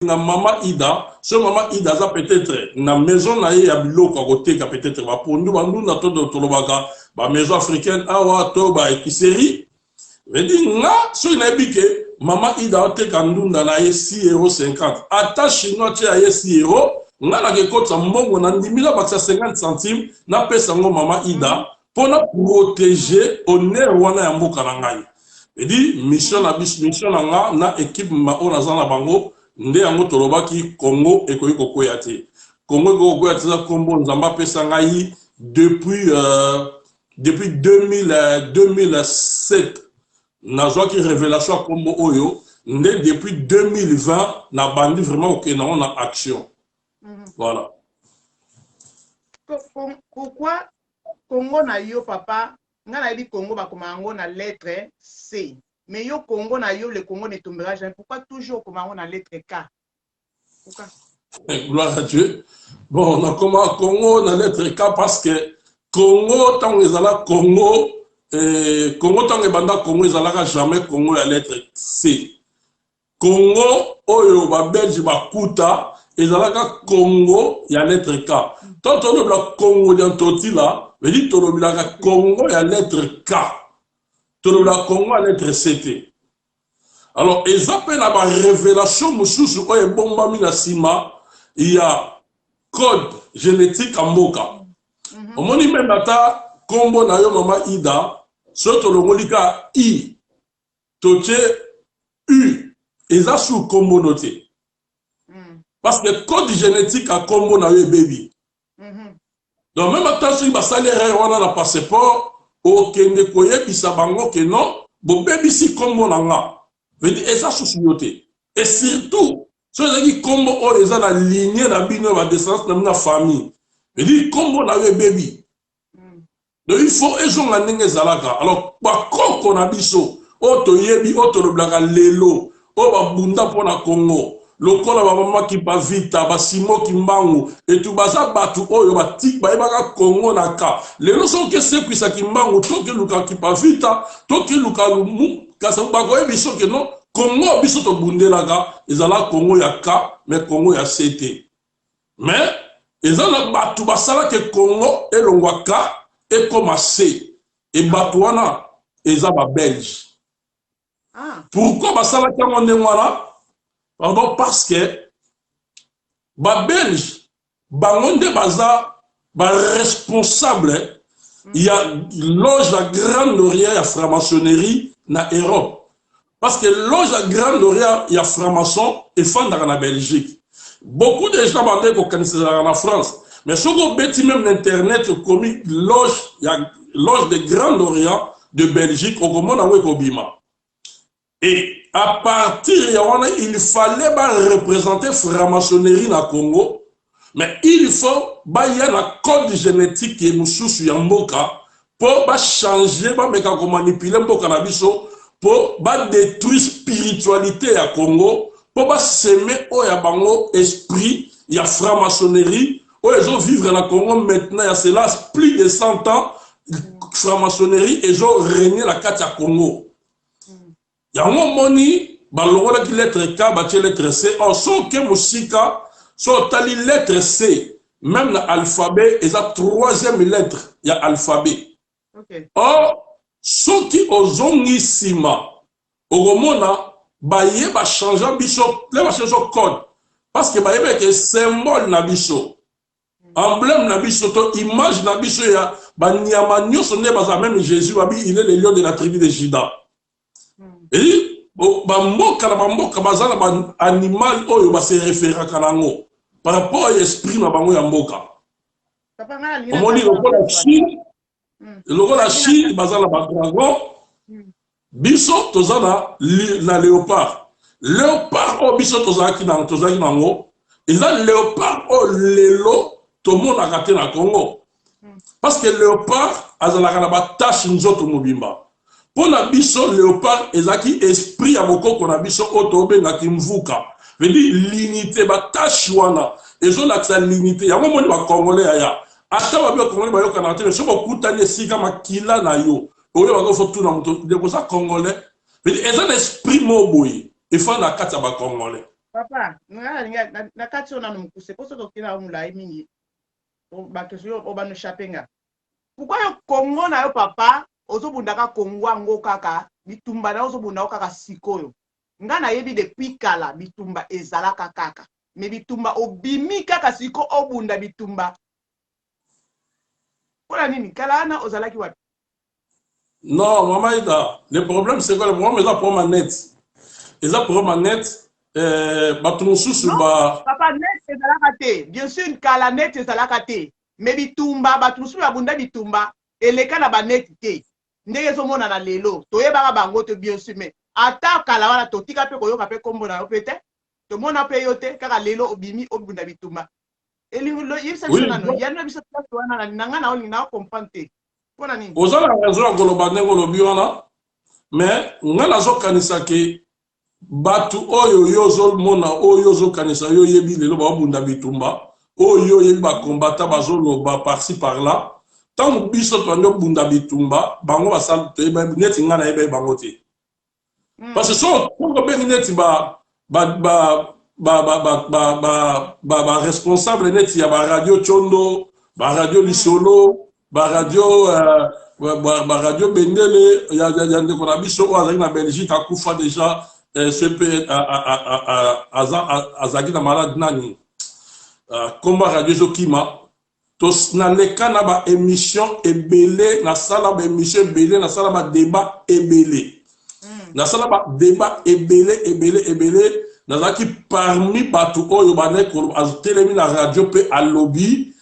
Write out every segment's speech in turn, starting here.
na Maman Ida, ce Maman Ida ça peut-être na maison na ya biloko à côté peut-être ba pondu ba nduna to do tolobaka ba maison africaine awa to ba épicerie. Mais dit nga so na bike Maman Ida te kandunda na ye 6,50 €. Ata chinois te ya 6 €, nga na ke kota mbongo na ndimila ba 50 centimes na pesa ngo Maman Ida pour protéger honneur wana ya mboka na ngai. Et dit mission na nga na équipe ma ona za na bango nde yango tolobaki Congo ekoyi kokwea te. Congo ekoyi kokwea te za kombo nzamba pesa ngai depuis 2007 nazwaki révélation ya kombo oyo nde depuis 2020 na bandi vraiment okenda ngo na action. Voilà. Pourquoi Congo na yo papa nga na yebi Congo bakoma ngo na lettre C. Mais yo Congo na yo le Congo ne tombera jamais. Pourquoi toujours comment on a lettre K? Pourquoi? Gloire à Dieu. Bon, on a comment Congo na lettre K parce que Congo tant que ezala Congo Congo tant que banda Congo ezalaka jamais Congo ya lettre C. Congo oyo ba Belge ba kuta ezalaka Congo ya lettre K. Tant on le Congo d'antoti là, veut dire to le Congo ya lettre K. Tout le Congo à lettre CT. Alors, ils appellent la révélation, il y a code génétique en Moka. Au moment où même Combo na yo Maman Ida, surtout le molika I, toche U, ils ont sous Combo noté. Parce que code génétique à Combo na yo baby. Donc, même à si il salaire on a le passeport, okende koyebisa bango ke non bobebisi kombo na nga veut dire eza société et surtout so ezaki kombo oyo eza na lignée na bino ba descendance na mina famille veut dire kombo na yo bebi donc il faut ezonga ndenge ezalaka alors bakoko na biso oyo toyebi oyo toloblaka lelo oyo babunda mpona Congo lokola bamama ki bavita basimo kimbangu etu baza batu oyo batik bayebaka Congo na ka lelo soki sekwisa kimbangu toki luka ki bavita toki luka lumu kasa bakoye biso ke non Congo biso to bundelaka ezala Congo ya ka mais Congo ya CT mais ezala batu basala ke Congo elongwa ka ekoma C et batu wana eza ba Belge. Pourquoi basala kango ndengwana? Pardon, parce que les Belges, les baza, responsable, il y a loge la Grande Laurière, il y a franc-maçonnerie na Europe. Parce que loge la Grande Laurière, il y a franc-maçon et fan dans la Belgique. Beaucoup de gens bandent qu'on connaît en France. Mais si vous mettez même l'internet, comme loge, il y a loge de Grande Laurière de Belgique, au Commonwealth avec Obima. Et à partir de là, il fallait représenter franc-maçonnerie dans le Congo, mais il faut y a un code génétique qui est sous Yamboka pour changer, pour manipuler pour détruire la spiritualité à Congo, pour semer au esprit, il y a franc-maçonnerie, où ils ont vivre dans le Congo maintenant, il y a cela plus de 100 ans, franc-maçonnerie, ils ont régné la carte à Congo. Il y a un moment qui lettre K, lettre C. Or, son que musika, son tali lettre C, même l'alphabet, il y a troisième lettre, il y a alphabet. Or, son qui ozongi sima, au romona, baye ba changer biso, les ba changer code. Parce que baye que symbole na biso, emblème na biso, to image na biso ya ba nyama nyoso ne baza même Jésus, il est le lion de la tribu de Juda. Et bamboka na bamboka bazala ba animal oyo ba se référer kanango par rapport à l'esprit na bango ya mboka. Omoni lokola Chine, lokola Chine bazala ba dragon, biso tozana na léopard. Léopard o biso tozaki nango, eza léopard o lelo tomona kate na Congo. Parce que léopard azala na ba tache nzoto mobimba. Pour la biso léopard ezaki esprit ya bokoko na biso otobe na kimvuka veut dire l'unité ba tashwana ezo la l'unité ya moni ba congolais ya ata ba congolais ba yoka na tele so bokutani sika makila na yo oyo ba ko fotu na moto de ko sa congolais veut dire ezana esprit moboyi e fa na kata ba congolais Papa, na kati on a nous poussé pour ce que na on la mingi. Ba question o ba no chapenga. Pourquoi yo Congo na yo papa, ozobundaka Congo ngo kaka, bitumba na ozobunda kaka sikoyo. Nga na yebi depuis kala bitumba ezalaka kaka. Mais bitumba obimi kaka siko obunda bitumba. Pour nini kala na ozalaki wapi? Non, Maman Ida, le problème c'est quoi? Le problème est là pour ma net. Et là pour ma net, papa net ezalaka te. Bien sûr kala net ezalaka te. Mais bitumba batunusu abunda bitumba eleka na ba net te. Ndenge so mona na lelo, toyebaka bango te bien sûr mais ata kala wana totika pe koyoka pe kombo na yo pete. To mona pe yote kaka lelo obimi obunda bitumba. Elingo yebisa biso nano, yana biso wana nanga na oli na comprendre. Pona nini? Ozala raison ya koloba ndenge olobi wana, mais nga nazokanisa ke batu oyo yo ozomona oyo ozokanisa yo yebi lelo babunda bitumba oyo yebi bakombata bazoloba par-ci par-là ntango biso twandi obunda bitumba bango basala toyeba neti nga nayeba ye bango te parce que so obengi neti responsable neti ya baradio Tchondo, baradio Lisolo, baradio Bendele, ya ndeko na biso oyo azali na Belgique akufa déjà CP azaki na malade nani komba radio Zokima tos na leka na ba émission ebele na sala ba émission ebele na sala ba débat ebele na sala ba débat ebele nazaki parmi batu oyo baneko azotelemi na radio pe alobi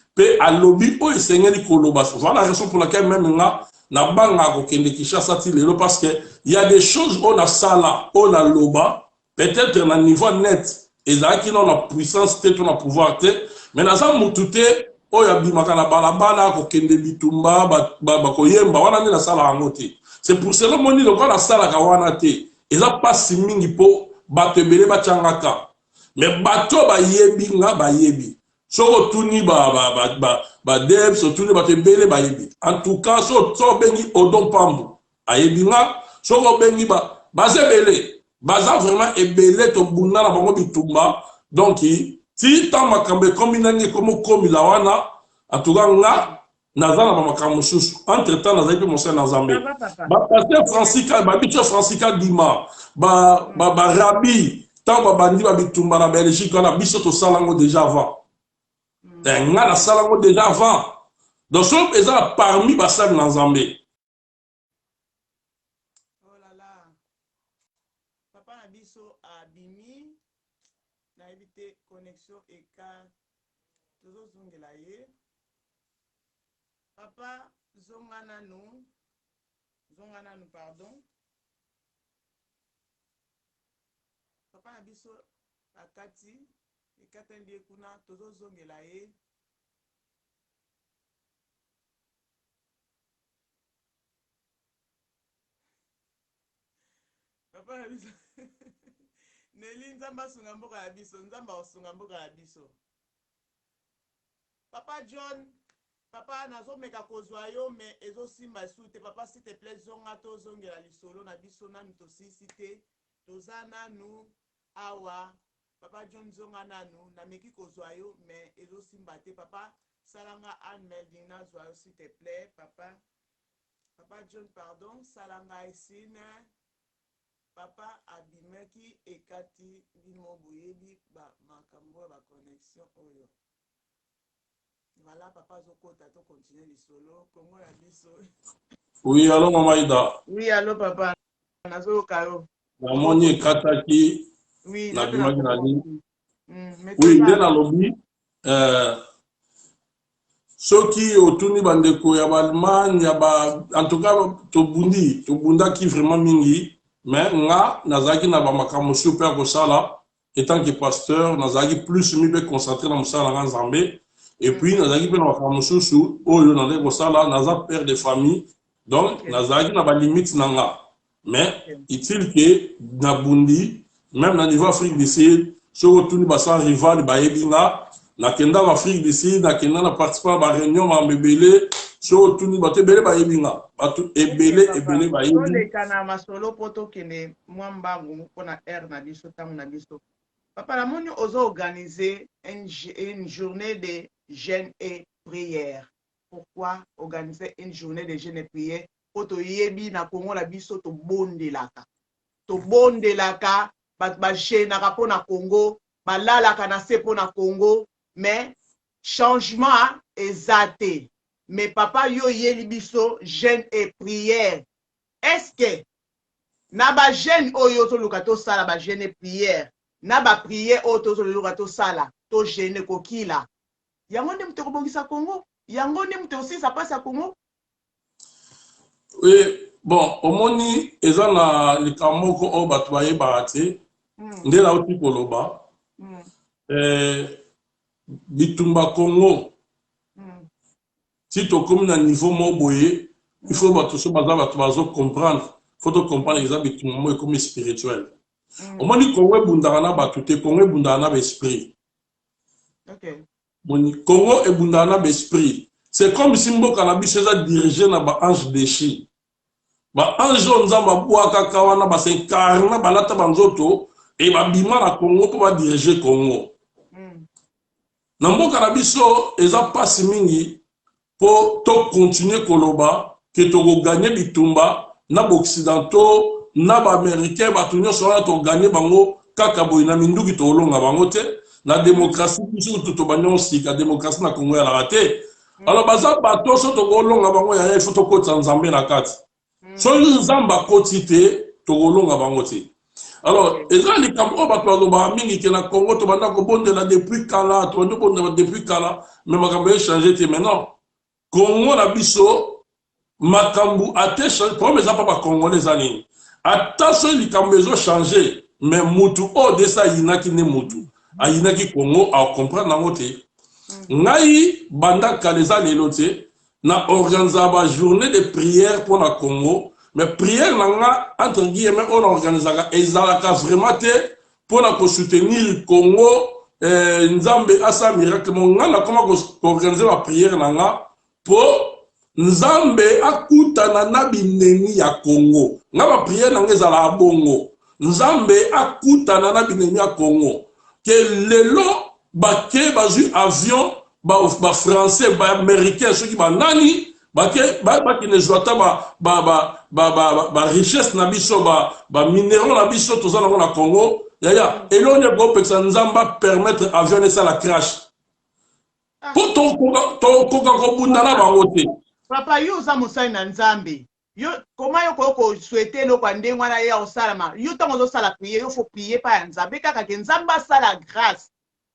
oyo esengeli koloba. Voilà la raison pour laquelle même nga na banga ko kende Kinshasa ti lelo parce que il y a des choses on a sala on a loba peut-être na niveau net ezaki na puissance te na pouvoir te mais na za mutute oyo abimaka na balabala ko kende bitumba ba koyemba wana ni na sala yango te. C'est pour cela moni le na sala ka wana te eza pasi mingi po bato ebele batiangaka mais bato bayebi nga bayebi soko tuni ba deb so tuni bato ebele bayebi en tout cas so bengi Odon Pambu ayebi nga soko bengi bazebele baza vraiment ebele to bunda na bango bitumba donc ti ta makambe komi nani komo komi la wana en tout cas nga nazana ba makambo susu entre temps nazali pe monse na Nzambe ba pasteur Francisca ba bicho Francisca Dima ba rabi tant ba bandi ba bitumba na Belgique on a biso to salango déjà avant nga na salango déjà avant donc so eza parmi ba sal na Nzambe. Oh là là, papa na biso abimi na éviter connexion et ka toujours zongela ye. Papa zongana nous pardon. Papa na biso akati ekatendie kuna tozo zongela ye. Papa na biso Neli nzamba sunga mboka ya biso, nzamba osunga mboka ya biso. Papa John, papa nazomeka kozwa yo me ezosimba sute papa s'il te plaît zonga to zongela lisolo na biso nanu tosisi te toza nanu awa papa John zonga nanu nameki kozwa yo me ezosimba te papa salanga unmelding nazwa yo s'il te plaît papa John pardon salanga esine papa abimeki ekati bino boyebi ba makambo ba connexion oyo. Voilà, papa Zokota, to continue le solo. Comment la biso? Oui, allô, Maman Ida. Oui, allô, papa. Nazo Karo. Namoni Kataki. Oui, na bimaki na ligne. Oui, nde nalobi soki otuni bandeko ya Allemagne en tout cas tobundaki vraiment mingi mais nga nazalaki na bamakambo mosusu mpe ya kosala etant que pasteur nazalaki plus mi mpe concentré na mosala nga Nzambe et puis nazalaki mpe na makambo mosusu oyo nazalaki kosala naza père de famille donc nazalaki na balimite na nga mais utile ke nabundi même na niveau Afrique du Sud soki otuni basala rival bayebi nga nakenda na Afrique du Sud nakenda na participer ba réunion ma mebele so tuni bato ebele bayebi nga bato ebele bayebi oleka na masolo poto kende mwambangu mpona air na biso ntango na biso Papa, la moni oso organiser une journée de jeûne et prière. Pourquoi organiser une journée de jeûne et prière? Poto yebi na Congo la biso to bondelaka. To bondelaka, ba jeûne na po na Congo, ba lalaka na se po na Congo, mais changement exacté. Mais papa yo yeli biso jeûne et prière. Est-ce que na ba jeûne oyo to luka to sala ba jeûne et prière? Na ba prière oyo to luka to sala to jeûne kokila. Yango nde mute kobongisa Congo? Yango nde mute aussi ça passe à Congo? Oui, bon, omoni eza na likamoko o bato bayebaka te nde nauti koloba bitumba Congo si tokomi na niveau mo boye il faut bato so baza bato bazo comprendre faut to comprendre eza bitumba mo ekomi spirituel omoni Congo ebundaka na bato te Congo ebundaka na baesprit. Okay. Congo ebundaka na baesprit. C'est comme si mboka na biso eza dirigé na ba ange déchu. Ba ange nzamba bwaka kawana ba s'incarna balata banzoto et ba bima na Congo pour ba diriger Congo. Na mboka na biso eza pasi mingi pour to continuer koloba que to gagner bitumba na occidentaux na ba américain ba tunyo sona to gagner bango kaka boy na minduki to longa bango te na démocratie biso to banyo sika démocratie na Congo ya la raté. Alors baza bato so to golonga bango ya il faut to ko Nzambe na kati. So nzamba koti te to golonga bango te. Alors eza likambo bato bazoba mingi ke na Congo to banda ko bondela depuis kala to ndo bondela depuis kala mais makambo e changer te maintenant. Congo na biso makambo ate changer comme ça pas congolais ani. Attention likambo ezo changer mais mutu o de ça yinaki ne mutu. Ayinaki Congo a comprendre nango te. Ngai banda kaleza lelo te na organiser ba journée de prière pour la Congo mais prière nanga entre guillemets on organisaka ezalaka vraiment te pour la soutenir Congo nzambe asa miracle monga na comment organiser la prière nanga pour nzambe akutana na bineni ya Congo nga ba prière nanga ezala bongo nzambe akutana na bineni ya Congo que lelo bake bazu avion ba français ba américain ceux qui ba nani bake ba ki ne joata ba richesse na biso ba minéraux na biso tozana na Congo yaya elonye go peksa nzamba permettre avion et ça la crash pour to ko bunda na bango te papa yo za musai na nzambe yo comment yo ko souhaiter no kwa ndengwa na ya osalama yo tango zo sala prier yo faut prier pa nzambe kaka ke nzamba sala grâce.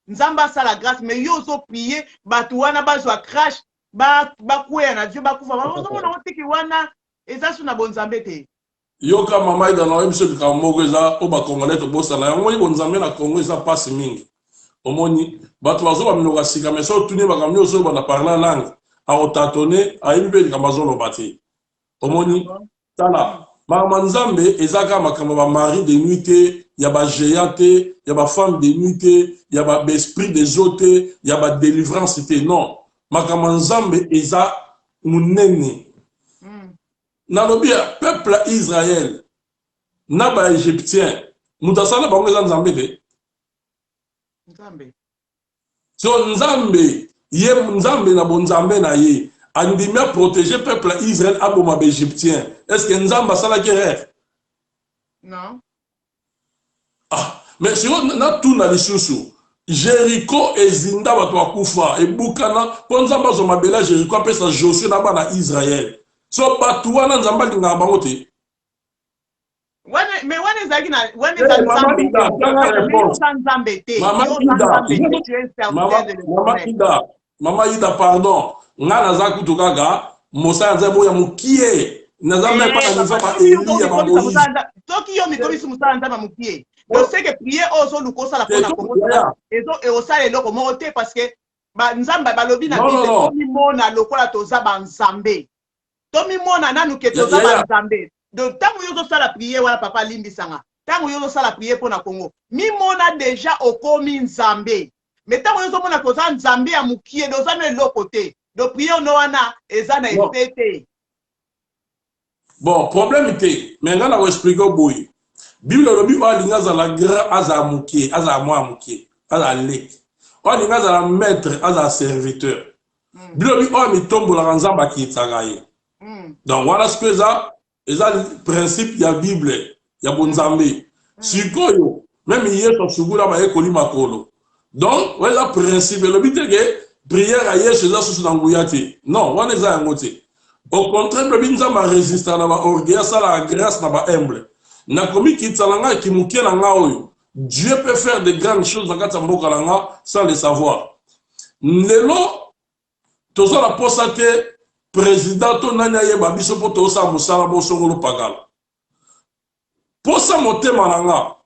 Nzamba sala grâce mais yo zo prier batu wana bazwa crash ba kuya na Dieu ba kufa ba zo mona otiki wana eza suna bonzambe te yo ka mama ida na emission ka moko eza o ba congolais to bossa na yango bonzambe na Congo eza passe mingi omoni batu bazo ba minoka sika mais so tuni ba kamyo so ba na parler langue a otatone a ibe ka mazolo bati omoni tala mama nzambe ezaka makambo ba mari de nuit te ya ba géant te ya ba femme de nuit te ya ba esprit des eaux te ya ba délivrance te non makambo nzambe eza munene na lobia peuple Israël na ba égyptien mutasala bango eza nzambe te nzambe so nzambe ye nzambe na bonzambe na ye andimi a protéger peuple Israël aboma ba égyptien est-ce que nzamba sala guerre non ah mais si on a tout na lisusu Jéricho ezinda bato akufa ebukana po nzamba zo mabela Jéricho apesa Josué na bana Israël so bato wana nzamba linga bango te mais wana ezaki na wana ezaki nzambe te mama ida pardon nga naza kutu kaka mosala nzambe ya mukie nazambe pa na nzamba eli ya bango soki yo mikomisi mosala nzambe mukie je sais que prier ozo lukosala pona Congo ezo eosala eloko moko te parce que ba nzamba balobi na bible tomi mona lokola toza ba nzambe tomi mona nanu ke toza ba nzambe de tango yo sala prier wala papa limbisanga tango yo sala prier pona Congo mi mona déjà okomi nzambe mais tango yo mona toza nzambe ya mukie doza no eloko te do prier no wana eza na effet te bon problème te mais nga na expliquer boy Bible lobi o alinga za grand aza mukie, aza mwa mukie, aza lek. O alinga za maître, aza serviteur. Bible lobi o mitombo la nzamba ki tsagaye. Donc voilà ce que ça, le principe de la Bible, il y a bonzambe. Sikoyo, même hier sur Sugula ba ekoli makolo. Donc voilà le principe, le but est que prière à hier chez ça sous l'angouyati. Non, on est à ngote. Au contraire, le but nzamba résistant na ba orgueil, ça la grâce na ba humble. Na komi ki tsalanga ki mukie na nga oyo. Dieu peut faire de grandes choses dans kata mboka langa sans le savoir. Lelo tozo la posate président to nanya yeba biso po to sa musala bo songolo pagala. Posa motema nanga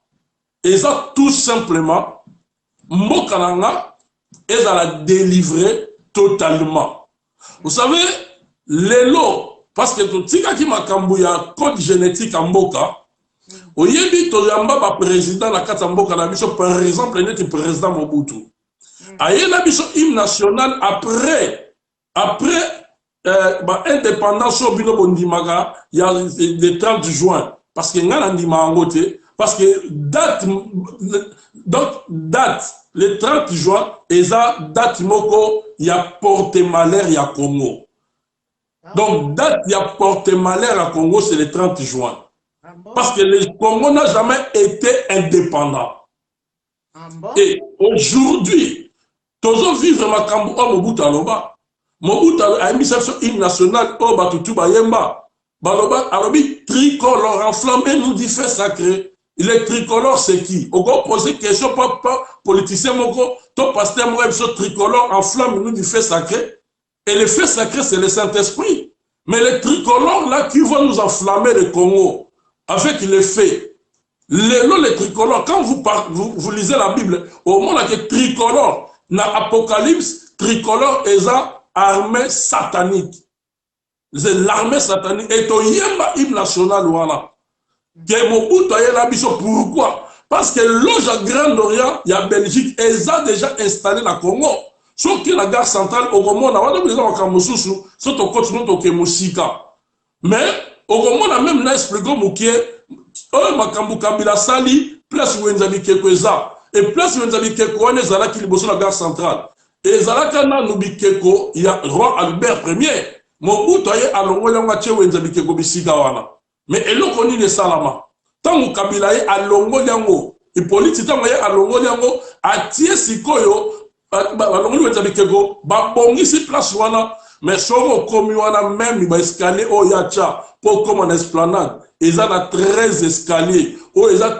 eza tout simplement mboka nanga eza la délivrer totalement. Vous savez lelo parce que to tika ki makambu ya code génétique en mboka oyebi to yamba ba président la kata mboka na biso par exemple net président Mobutu. Ayena biso hymne national après indépendance au bino bondimaga il y a le 30 juin parce que ngana ndima angote parce que date le 30 juin eza date moko ya porte malheur ya Congo. Donc date ya porte malheur à Congo c'est le 30 juin. Parce que le Congo n'a jamais été indépendant. Et aujourd'hui, tous vivre makambo o Mobutu aloba. Mobutu a mis sa hymne national au Batutu Bayemba. Baloba alobi tricolore enflammé nous dit fait sacré. Le tricolore c'est qui? On va poser question pas politicien moko, to pasteur mo so tricolore enflamme nous dit fait sacré. Et le fait sacré c'est le Saint-Esprit. Mais le tricolore là qui va nous enflammer le Congo avec les faits. Le tricolore, quand vous lisez la Bible, au moment où le tricolore, dans l'Apocalypse, tricolore est ça armée satanique. C'est l'armée satanique. Et to yemba hymne national voilà. Que Mobutu aye la biso pourquoi? Parce que loge à Grand Orient, il y a Belgique, ils ont déjà installé la Congo. Sauf que la gare centrale, au moment où on a besoin de Kamosusu, c'est au continent de Musika. Mais, au moment où on a même expliqué que makambu kabila sali, place où Nzabi Keko et place où Nzabi Keko, on est là qui est la gare centrale. Et Zalakana Nubikeko, il y a roi Albert Ier. Mobutu aye alongo yanga che Nzabi Keko bisika wana. Mais elo koni ne salama. Tangu kabila ye alongo yango, et politique tangu ye alongo yango, atie sikoyo, alongo Nzabi Keko, ba bongi si place wana, mais somo komi wana même ba escalier o yacha pour comme en esplanade. Ils ont 13 escaliers, ou ils ont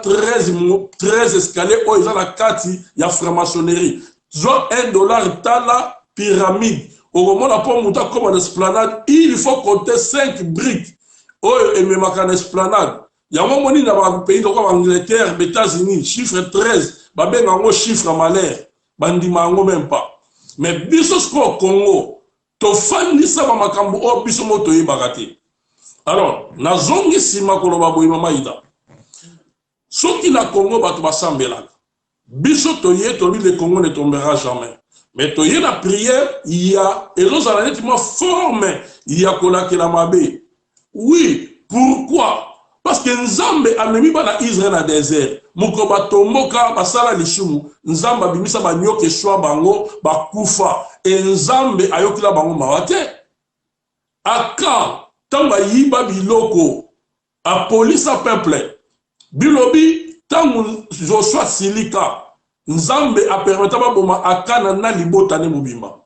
13 escaliers, ou ils ont la 4, il y a franc-maçonnerie. Ils ont $1 tala pyramide. Au moment où on a comme en esplanade, il faut compter 5 briques. Oh, et même en esplanade. Il y a un moment dans un pays comme l'Angleterre, les États-Unis, chiffre 13, bah ben en chiffre malheur, bandi mango même pas. Mais bisos ko Congo, to fan ni sa makambo o biso moto yebagate. Alors, nazongi sima koloba boy mama ida. Soki na Congo batu basambela. Biso toye tobi le Congo ne tombera jamais. Mais toye la prière, il y a et nous allons être forme, il y a kolakela mabe. Oui, pourquoi? Parce que Nzambe a mis bana Israël na désert. Mukoba tomoka basala lishumu. Nzamba bimisa ba nyoke shwa bango bakufa. Et Nzambe ayokila bango mawate. Aka tamba yiba biloko a police a peuple. Bilobi tangu Joshua Silika. Nzambe a permettre ba boma akana na libota ne mubimba.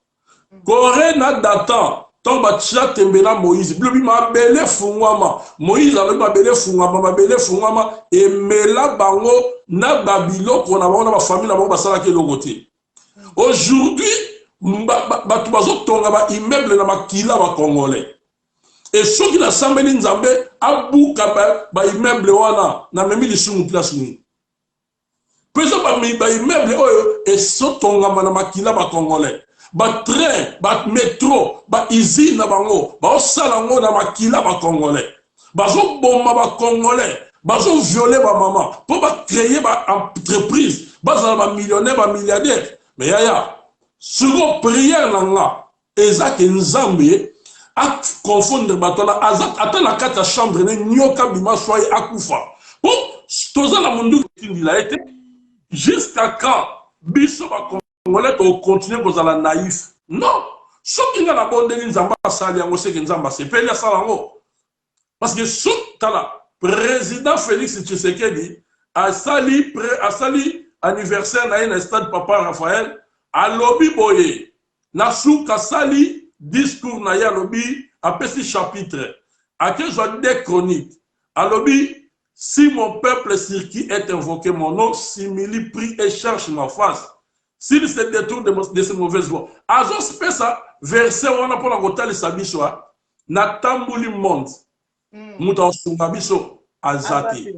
Kore na datan tamba tia tembela Moïse. Bilobi ma bele fungwama. Moïse a ma bele fungwama et mela bango na babiloko na bango na ba famille na bango basala ke logote. Aujourd'hui batu bazo tonga ba immeuble na makila ba congolais. Et ceux qui l'assemblée Nzambe abuka ba immeuble wana na memi lisumu place ni. Pesa ba immeuble oyo et sotonga na makila ba congolais. Ba train, ba métro, ba usine na bango, ba osala ngo na makila ba congolais. Bazo bomba ba congolais, bazo violer ba maman, pour ba créer ba entreprise, baza ba millionnaire, ba milliardaire. Mais yaya, sur prière nanga, ezak Nzambe a confondre batona azat atana kata chambre ne nyoka bima soye akufa. Bon, toza na mundu il a été jusqu'à quand biso ba congolais to continuer kozala naïf. Non, soki nga na bondeli nzamba asali yango seki nzamba sepeli asala yango. Parce que tala président Félix Tshisekedi asali anniversaire na ye stade Papa Raphaël alobi boye na suka sali discours na ye alobi apesi chapitre ake jwa des chroniques alobi si mon peuple sur qui est invoqué mon nom simili prie et cherche ma face s'il se détourne de ses mauvaises voies azos pesa verset wana pona kotalisa biso na tambuli monde muta osunga biso azati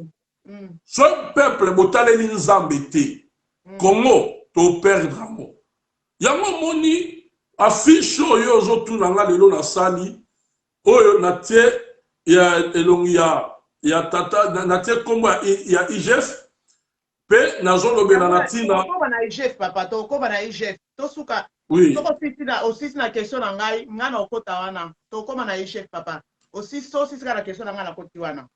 so peuple botaleli nzambe te Congo to perdre mo yango moni affiche oyo ozotuna nga lelo na sali oyo na tie ya elongi ya tata na tie kombo ya IGF pe nazolobela na tina ko na IGF papa to ko na IGF to suka oui to aussi na question na ngai ngana okota wana to ko na IGF papa aussi so si na question na ngana koti wana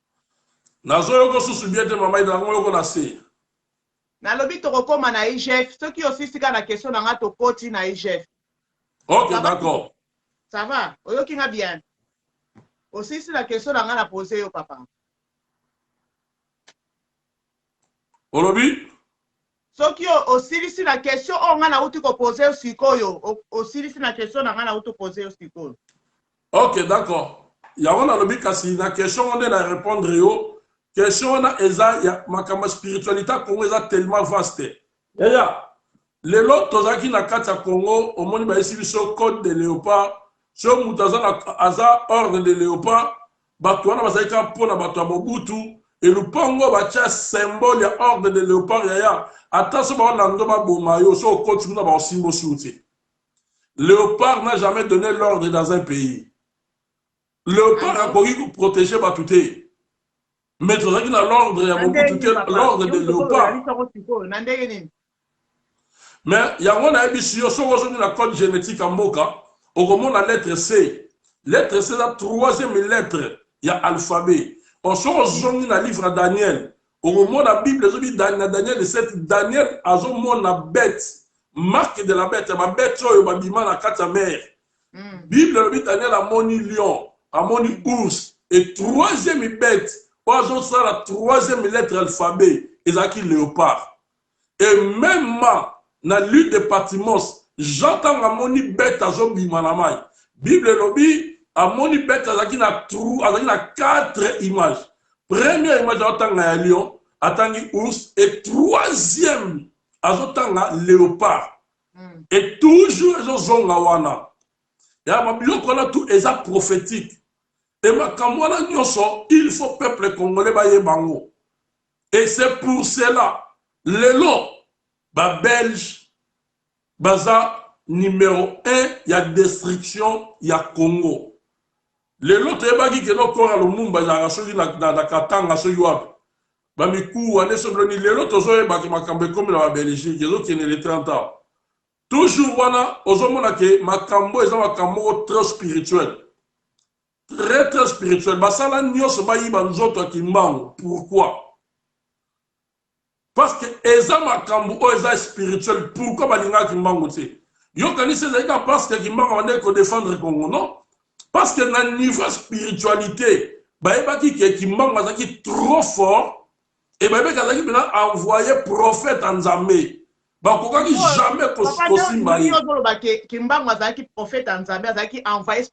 nazoyoko susu bien te mama ida ngo yoko na se na lobi to ko na IGF ce qui aussi sika na question na ngana to koti na IGF. OK d'accord ça va oyoki nga bien aussi si la question na ngana poser yo papa olobi soki aussi si la question on ngana uti ko poser sikoyo aussi si la question na ngana uti poser sikoyo. OK d'accord yango na lobi kasi na question on na répondre yo question na eza ya makama spiritualité Congo eza tellement vaste ya lelo tozaki na kati ya Congo omoni ba esi biso code de léopard so mutaza aza ordre de léopard bato wana bazali ka pona bato ya Mobutu et lupango batia symbole ya ordre de léopard ya ata so ba lando ba boma yo so continue na ba simbo souti. Léopard n'a jamais donné l'ordre dans un pays. Léopard a pour protéger Batouté. Mais tu as l'ordre de léopard. Mais il y a un émission sur la code génétique en Moka. Au moment la lettre C. Lettre C, la troisième lettre, il y a alphabet. On sort dans le livre Daniel. Au moment de la Bible, Daniel 7, Daniel a la bête. Marque de la bête. Ma bête, c'est la carte mère. Bible, Daniel a moni lion, a moni ours. Et troisième bête. Ça, la troisième lettre alphabet, Ezaki léopard. Et même dans la lutte de Patmos, j'entends à moni bête à Zobi Manamai. Bible lobby, à moni bête à na quatre images. Première image à lion, à ours, et troisième à léopard. Et toujours ils ont wana. Et à ma bio qu'on a tout est prophétique. Et ma kamwana nyoso, il faut peuple congolais baye bango. Et c'est pour cela, le lot, ba belge, baza numéro 1, il y a destruction, il y a Congo. Le lot est bagi que l'on corps à l'Omumba, il y a un chose dans Katanga, ce yuab. Ba mikou, ane so bloni, le lot ozo e baki makambe comme la Belgique, les autres qui ne les 30 ans. Toujours wana, ozo mona ke makambo, ils ont makambo très spirituel. Très très spirituel. Basala nyos bayi banzoto kimbango. Pourquoi? Parce que eza makambo o eza spirituel. Pourquoi balinga kimbango te? Yo kanise zeka parce que kimbango wane ko défendre Congo, non? Parce que na niveau spiritualité, baye baki ke kimbango azaki trop fort et baye kazaki bina envoyer prophète en Nzambe. Bakokaki jamais possible. Kimbango azaki prophète en Nzambe, azaki envoyer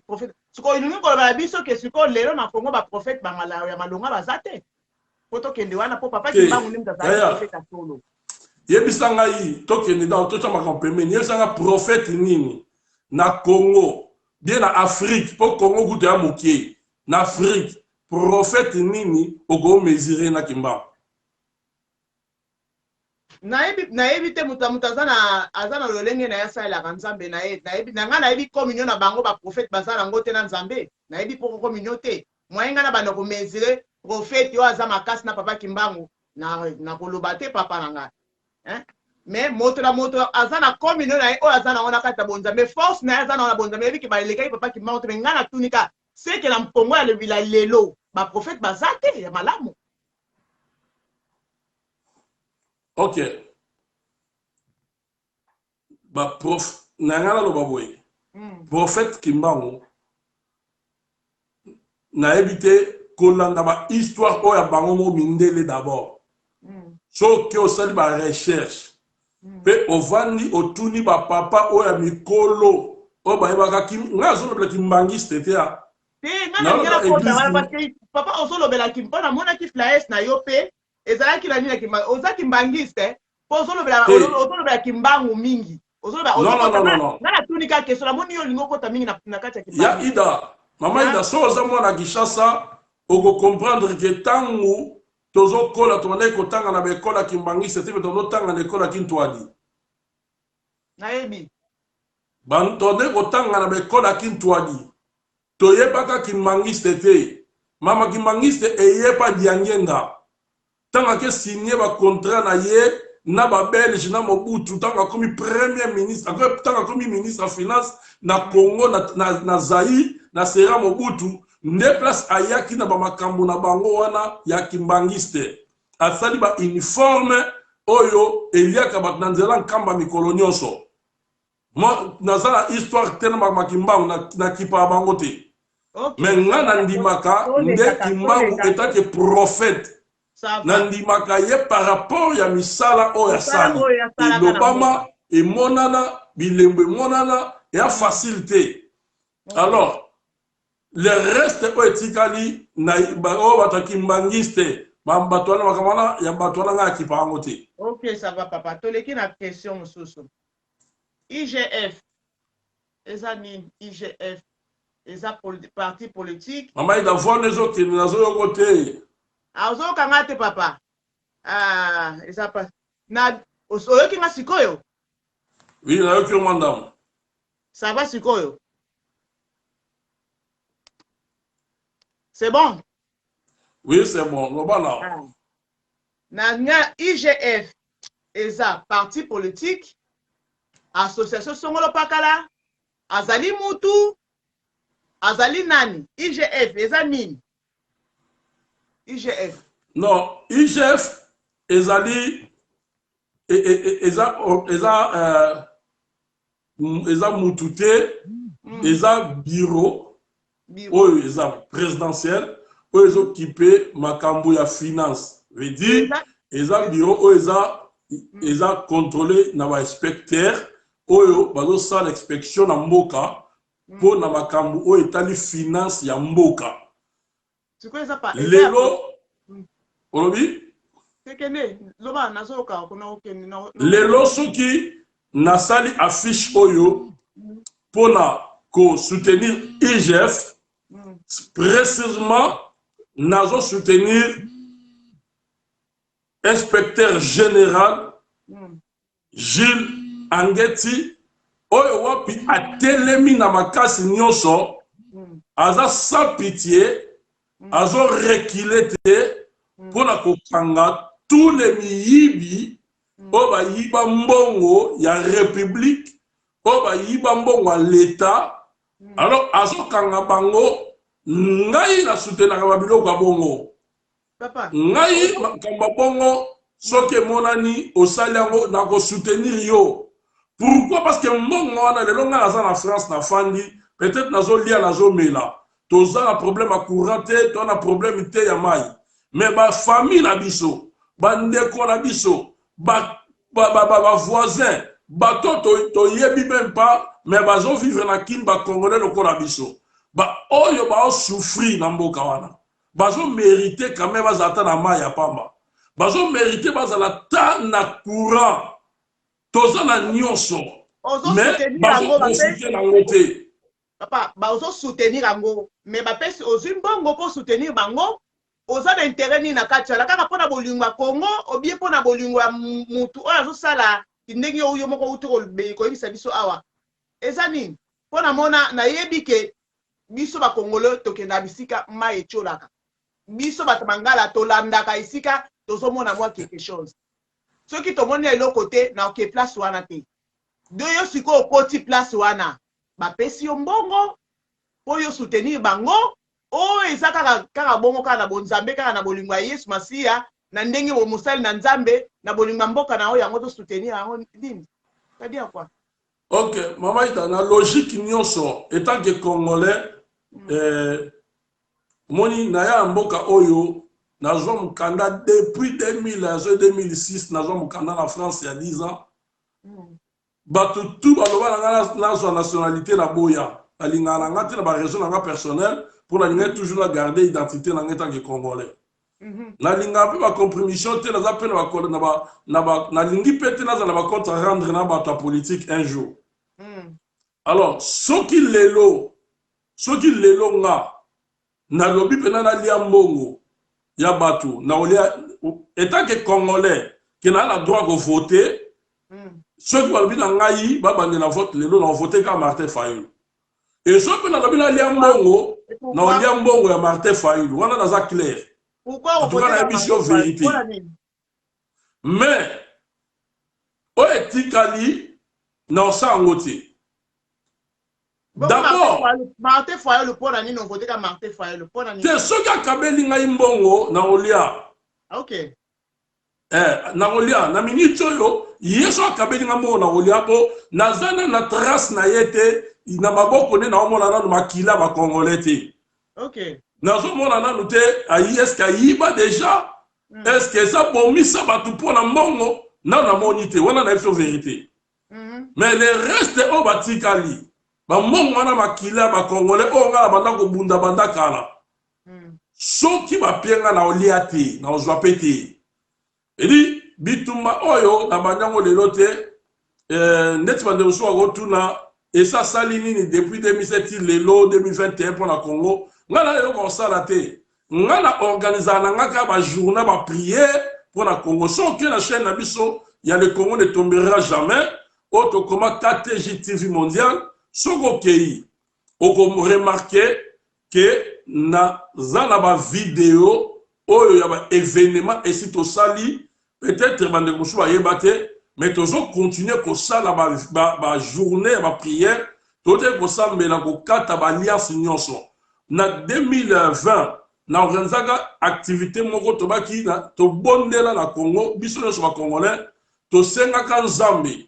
prophète. Siko ilingi ko ba biso ke siko lelo na Congo ba prophète bangala ya malonga bazate. Poto kende wana po papa Kimbango ndi mtazali prophète solo. Yebisanga yi to kende dans to chama kampemeni yebisanga prophète nini na Congo, bien na Afrique, po Congo kuto ya mokie. Na Afrique, prophète nini oko mesurer na Kimbango. Naebi te mutazana azana lolenge na yasa la Nzambe naebi nanga naebi communion na bango ba prophète bazana ngote na Nzambe naebi pour communion te moyenga na bana ko mesurer prophète yo azama makasi na papa Kimbango na koloba te papa nanga mais moto azana communion na o azana ona kata bonzambe force na azana ona bonzambe ebi ki ba lekai papa Kimbango te ngana tunika c'est que la mpongo ya le vila lelo ba prophète bazate ya malamu. Ok. Ba prof nangala lo baboy. Prophète Kimbango na évité kolanda ba histoire o ya bango mo mindele d'abord. So que o sali ba recherche. Pe ovandi otuni ba papa o ya mikolo o ba yebaka kim ngazo lo kimbangiste te ya. Na ngala kota parce que papa osolo bela kimpona mona ki flyers na yo pe ezala ki la nina kimba ozaki mbangiste po osolo bela kimbangu mingi. Non, non. Ngala tunika question la moni yo lingo kota mingi na kati ya kimbangu. Ya Ida, mama Ida so oza mwana Kinshasa oko comprendre que tangu tozo kola tonde ko tanga na bekola kimbangiste te tozo tanga na bekola kintwadi. Na yebi. Ban tonde ko tanga na bekola kintwadi. Toyebaka kimbangiste te. Mama kimbangiste eyepa diangenga. Tanga ke signé ba contrat na ye na ba Belge na Mobutu tanga komi premier ministre tanga komi ministre de finance na Congo na Zaïre na Sera Mobutu nde place ayaki na ba makambo na bango wana ya kimbangiste asali ba uniforme oyo eliaka bat na nzela nkamba mikolo nyonso mo nazala histoire tena makimbango na kipa bango te mais ngana ndimaka nde kimbango etake prophète nandimaka ye par rapport ya misala oya sali elobama emonana bilembo emonana ya facilité. Alors le reste oyo etikali na oyo bataki mbangiste bato wana makamana ya bato wana ngai akipa yango te. Ok, ça va papa toleki na question mosusu. IGF eza nini? IGF eza parti politique mama ida vone ezokende nazoyoko te. Azokanga te papa. Eza pas. Na oyoki nga sikoyo? Oui, nayoki mandam. Ça va sikoyo? C'est bon? Oui, c'est bon. Lobana. Na IGF eza parti politique, association songolo pakala, azali mutu, azali nani? IGF eza nini? IGF. Non, IGF ezali eza mutute eza bureau oyo eza présidentiel oyo eza occupé makambo ya finance veut dire eza bureau oyo eza contrôlé na ba inspecteur oyo bazosala inspection na mboka po na makambo oyo etali finance ya mboka. Lelo olobi lelo soki nasali affiche oyo pona ko soutenir IGF précisément nazo soutenir inspecteur général Gilles Angeti oyo wapi atelemi na makasi nyonso aza sans pitié azo reculer te pona kokanga tous les miyibi oyo bayiba mbongo ya république oyo bayiba mbongo ya l'État. Alors azokanga bango ngai na soutenaka babiloko ya bongo ngai kamba bongo soki emonani osali yango na kosoutenir yo. Pourquoi? Parce que mbongo wana lelo ngai naza na France na fandi peut-être nazolia nazomela toza na problème ya courant te to na problème te ya mai mais ba famille na biso bandeko na biso ba voisin bato toyebi même pas mais bazo vivre na kini ba congolais lokola biso ba oyo ba souffrir na mboka wana bazo mériter quand même bazata na mai ya pamba bazo mériter bazala ta na courant toza na nyonso mais bazo soutenir nango te. Papa, bazo soutenir yango, mais bapesi ozwi mbongo po soutenir bango, oza na intérêt ni na kati ala kaka pona bolingo ya Congo, obie pona bolingo ya mutu oyo azosala ndenge oyo moko utiko koyebisa biso awa. Eza nini? Pona mona na yebi ke biso ba Congolais tokenda bisika mai etiolaka. Biso batamangala tolandaka isika tozomona mwa quelque chose. Soki tomoni eloko te na oke place wana te. Doyo siko okoti place wana. Bapesi yo mbongo oyo soutenir bango o eza kaka bongo kaka na bonzambe kaka na bolingo ya Yesu Masiya na ndenge bo musali na nzambe na bolinga mboka na oyo yango to soutenir yango nini ça dit quoi? Ok, Mama Ida, na logique nyonso étant que congolais moni na ya mboka oyo nazwa mukanda depuis 2006 nazwa mukanda na France il y a 10 ans. Bato tout baloba na nationalité na boya alinga na ngati na ba raison na personnel pour la ligne toujours la garder identité na ngata que congolais. Na linga pe ba compromission te na za pe na lingi pe te na za na ba compte rendre na ba politique un jour. Alors soki lelo nga na lobi pe na lia mbongo ya batu na olia étant que congolais qui n'a la droit de voter. Ceux qui ont bien ngai baba na vote lelo na voter ka Martin Fayulu. Et ceux qui n'ont bien lia mbongo na lia mbongo ya Martin Fayulu wana na za clair. Pourquoi on vote la vérité? Mais o etikali na sangote. D'abord, Martin Fayulu pour nani on voter ka Martin Fayulu pour nani. C'est ceux qui a kabeli ngai mbongo na olia. OK. Na olia na minute oyo yeso akabeli ngamo na olia po nazana na trace na yete na maboko ne na omona na makila ba congolais te. OK. Nazo mona na nute est-ce kayiba déjà est-ce que ça bomisa batu pona mbongo na monite wana na ifo vérité. Mais le reste o batikali ba mbongo na makila ba congolais o nga banda ko bunda banda kala. Soki ba pienga na olia te na ozwa pete. Edi bituma oyo na banyango lelo te neti bande uso agotuna et ça salinini depuis 2007 lelo 2021 pour la Congo ngana lelo ko sala te ngana organiser na ngaka ba journée ba prière pour la Congo so que la chaîne na biso ya le Congo ne tombera jamais auto comme KTG TV mondial soko kei oko remarquer que na zana ba vidéo oyo ya ba événement et si to sali peut-être bande musu ba yebate mais toujours continuer ko sala ba journée ba prière tote ko sambela ko kata ba alliance nyonso na 2020 na organizaka activité moko to baki na to bondela na Congo biso nyonso ba congolais to senga kan Nzambe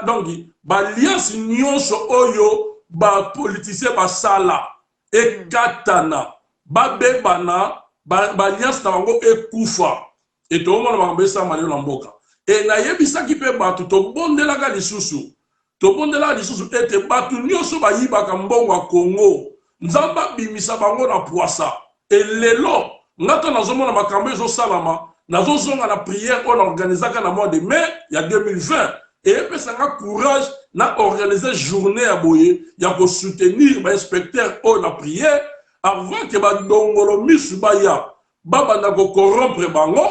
donc ba alliance nyonso oyo ba politicien ba sala e katana ba bebana ba alliance na bango ekufa et tout le monde va embêter malio na mboka et na yebisa ki pe batu to bondela ka lisusu ete batu nyonso ba yibaka mbongo wa Congo nzamba bimisa bango na poisa et lelo ngata nazomona makambo ezo salama nazozonga na prière on organisaka na mois de mai ya 2020 et epesanga courage na organiser journée ya boye ya ko soutenir ba inspecteur on la prière avant que ba dongolo misu baya baba na ko corrompre bango.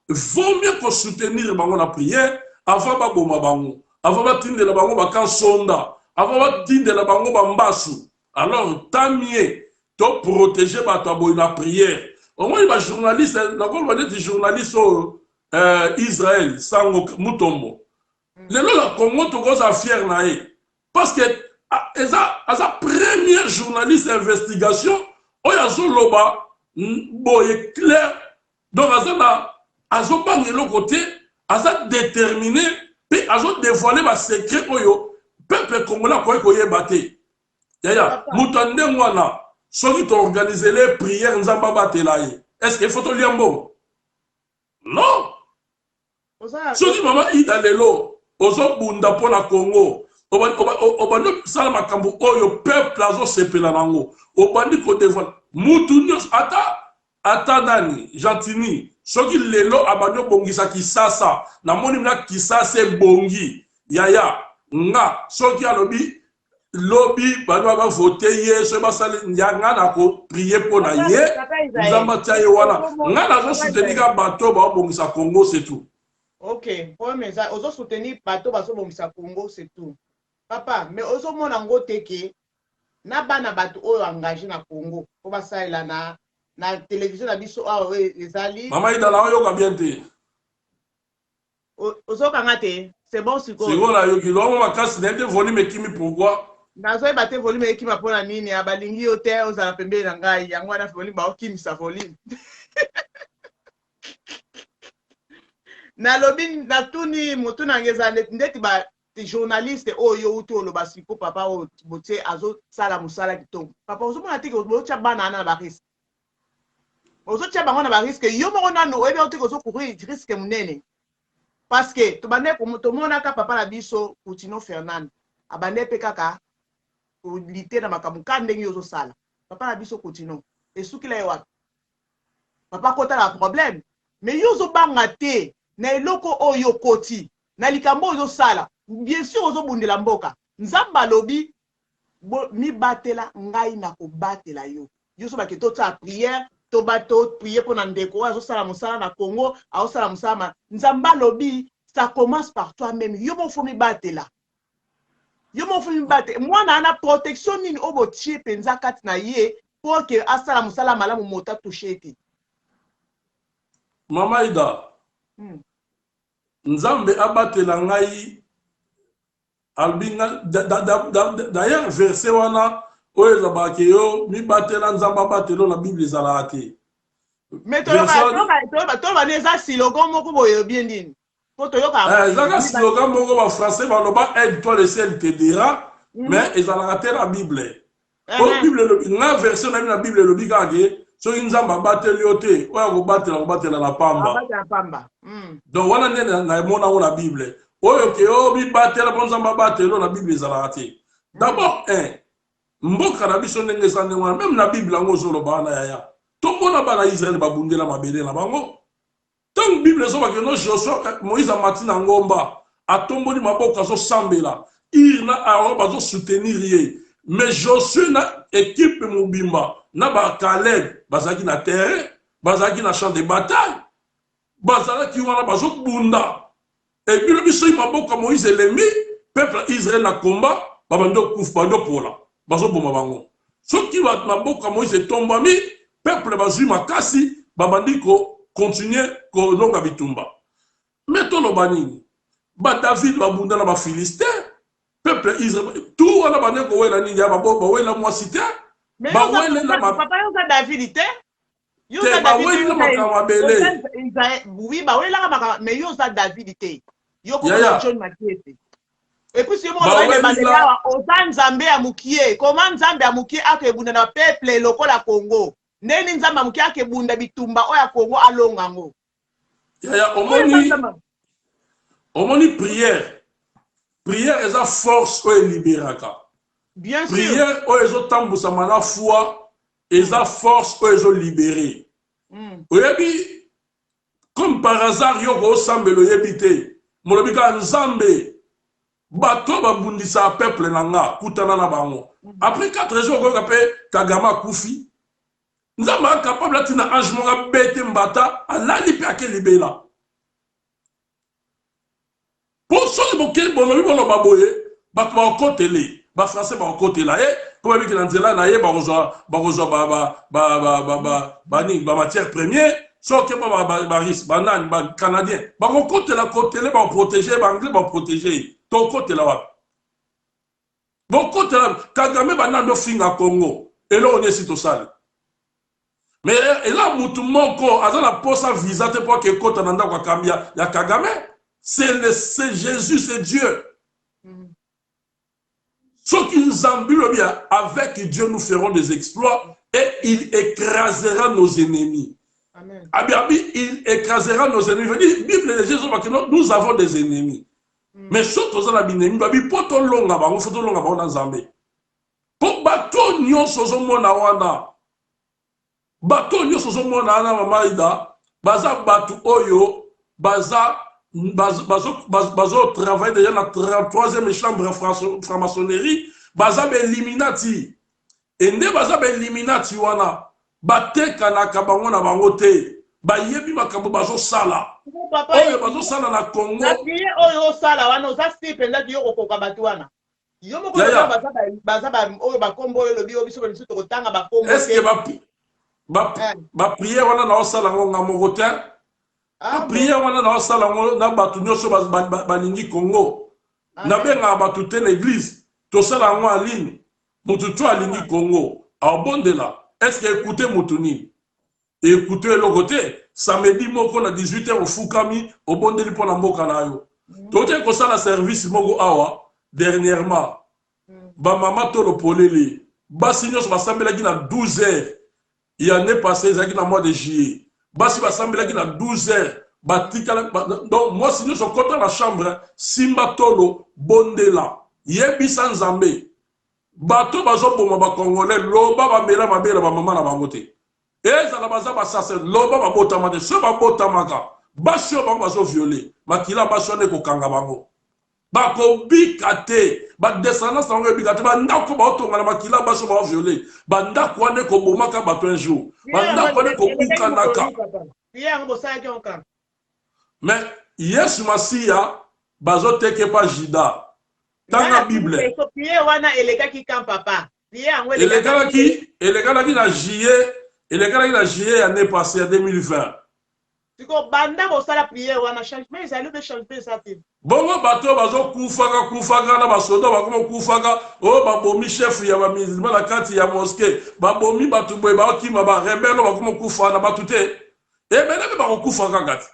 Vaut mieux qu'on soutenir bango na prière avant ba boma bango avant ba tinde la bango ba kan sonda avant ba tinde la bango ba mbasu alors tant mieux to protéger ba ta boy na prière au moins ba journaliste na ko ba des journalistes Israël sango mutombo lelo la Congo to goza fier na e parce que eza première journaliste investigation oyazo loba boye clair donc azana azo bangelo côté aza déterminé puis azo dévoiler ba secret oyo peuple congolais ko yebate yaya mutande mwana soki to organiser les prières nzamba batela ye est-ce que faut to liambo non soki mama ida lelo ozo bunda pona Congo obando sala makambo oyo peuple azo sepela nango obandi ko dévoiler mutu nyos ata nani Gentini soki lelo abanyo bongisa kisasa na moni na kisasa bongi yaya nga soki alobi lobi banwa ba voter ye so ba sali nyanga na ko prier pour na ye nzamba taye wana nga na zo soutenir ka bato ba bongisa Congo c'est tout. OK pour mais ça ozo soutenir bato ba so bongisa Congo c'est tout papa mais ozo mona ngo teke na bana bato oyo engagé na Congo ko ba sala na télévision na biso awa ezali mama ida na yo ka bien te ozoka ngate c'est bon siko c'est bon la yo ki lo makasi na te volume kimi pourquoi nazo e bate volume ekima pona nini abalingi hotel ozala pembele na ngai yango na volume ba okimisa volume na lobi na tuni mutu na ngeza ndeti ba journaliste oyo uto lo basipo papa o botie azo sala musala kitoko papa ozo mona tiki ozo cha bana na ba risque ozo cha bango na ba risque yo moko nano oyebi otiki ozo courir risque munene parce que to bande ko to mona ka papa na biso Coutinho Fernando abande pe kaka o lité na makambo ka ndenge ozo sala papa na biso Coutinho esuki la yo papa kota la problème mais yo zo banga te na eloko oyo koti na likambo oyo sala bien sûr ozo bundela mboka nzamba lobi mi batela ngai na ko batela yo so ba ke to ta prière to bato prier pour na ndeko azo sala musala na Congo azo sala musala nzamba lobi ça commence par toi-même yo mo fo mi batela moi na ana protection nini obo tie penza kati na ye pour que asala musala malamu mota toucher te Mama Ida Nzambe abatela ngai albinga d'ailleurs verset wana oyo ezabaki yo mi batela Nzambe abatelo na Bible ezala te mais to eza slogan moko boyo bien nini po to yoka ezaka slogan moko ba français baloba aide-toi le ciel t'aidera mais ezala te na Bible o Bible na verset na Bible lobi kage so Nzamba bateli yo te oya ko batela na pamba donc wana nene na mona na Bible oyo ke o bi batela bon Nzamba batelo na Bible ezala te d'abord mboka na biso ndenge sande wana même na Bible ngo zolo bana yaya to mona bana Israël babundela mabele na bango tant Bible so ba ke no Joshua Moïse amati na ngomba atomboli maboka so sambela irna aro bazo soutenir ye mais Josué na équipe mobimba na ba Caleb bazaki na terrain bazaki na champ de bataille bazaki wana bazo bunda et puis le biso maboka Moïse elemi peuple Israël na combat babando kufa bando pola bazo boma bango soki ba maboka Moïse tombami peuple bazui makasi babandi ko continuer ko longa bitumba mais to lo banini ba David babunda na ba Philistin peuple Israël tout wana bande ko wela ni ya babo wela moi cité ba wela na papa yo za David te yo za David oui ba wela ka mais yo za David te yo ko John Makiete et puis si mo ba wela oza Nzambe ya mukie comment Nzambe ya mukie akebunda na peuple lokola Congo neni Nzambe ya mukie akebunda bitumba oya Congo alonga ngo ya omoni prière est la force oyo libéraka. Bien sûr. Prière oyo ezotambusa mana foi est la force oyo ezo libérer. Oyebi comme par hasard yo ko sambelo yebite. Molobi ka Nzambe bato babundisa peuple nanga kutana na bango. Après 4 jours ko kapé Kagama kufi. Nzambe est capable atina ange monga bete mbata alali pe akelibela. Pour ceux qui ont bon baboye, ba côté les, ba français ba côté là, comme avec l'anzela na ye ba matière première, soit que ba risque, banane, ba canadien, ba côté la côté les ba protéger, ba anglais ba protéger, ton côté là wa. Bon côté là, Kagame banane finga Congo, et là on est si tout ça. Mais et là mutu moko azala posa visa te pour que côté nanda kwa kambia ya Kagame. C'est Jésus, c'est Dieu. Ce qui nous embûche bien, avec Dieu, nous ferons des exploits et il écrasera nos ennemis. Amen. Il écrasera nos ennemis. Je dis, Bible de Jésus, nous avons des ennemis. Mais ce que nous avons des ennemis, il faut que nous avons des ennemis. Pour bateau, nous sommes wana. Bateau, nous sommes wana, Mama Ida. Baza bateau oyo, baza. Bazo travaille déjà dans la 3e chambre franc-maçonnerie, baza Illuminati. Et ne baza Illuminati wana, bateka na kabango na bangote, ba yebi makambo bazo sala. Oyo bazo sala na Congo. Na priye oyo sala wana, oza stipe nda ki yo kokoka batu wana. Yo moko baza oyo bakombo oyo lobi obiso ko biso to tanga bakombo. Est-ce que ba priye wana na osala ngonga mogote? Prière wana na osala na batu nyoso balingi Congo na benga batu te l'église to sala ngo en ligne mutu to alingi Congo abondela est-ce que écouter mutuni écouter le côté samedi moko na 18h ofukami obondeli mpona mboka na yo tote kosala service moko awa dernièrement bamama tolo polele basi nyonso basambelaki na 12h ya année passée ezalaki na mois de juillet basi basambelaki na 12h batikala donc mwasi nyonso kota na chambre simba tolo bondela yebisa nzambe bato bazoboma bakongolais loba bamela mabela bamama na bango te ezala baza basase loba babotama te so babotamaka basi oyo bango bazoviole makila basi wana ekokanga bango bakobika te badescendance na bango ebika te bandako baotonga na makila basi oyo baoviole bandako wana ekobomaka bato un jour bandako wana ekobukanaka mais yesu masiya bazoteke pa jida tanga bible elekalaki na juillet elekalaki na juillet ya année passée ya 2020 bongo bato bazokufaka na basoda bakoma oyo babomi chef ya bamizilma na kati ya moske babomi bato boye baokima barebelo bakoma kufa na bato te ebele mpe bakokufa kaka te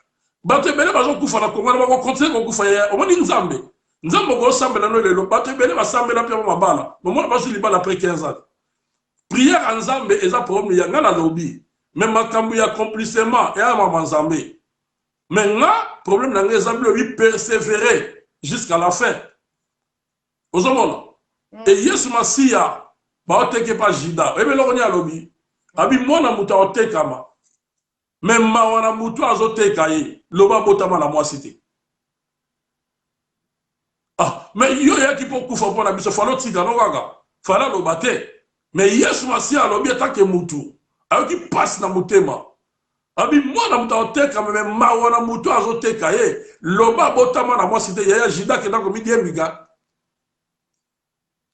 bato ebele bazokufa na kongo na bakokontinue kokufa ya omoni nzambe okosambela no lelo bato ebele basambela mpe mabala momona bazwi libala après 15 ans prière ya nzambe eza problème ya nga na lobi me makambo ya accomplissement eya mama nzambe me nga problème na nga eza bilobi persévérer jusqu'à la fin ozomona e yesu masiya baoteke pa jida ebeloko ni alobi abi mwana moto aotekama me mawa na motu azoteka ye loba botama na mwasi te me yo yaki mpo kufa mpo na biso fala otika no kaka fala loba te me yesu masiya alobi atake mutu ayoki pasi na motema abi mwana moto aotekama me mawa na motu azoteka ye loba botama na mwasi te yaya jida kenda komidiembika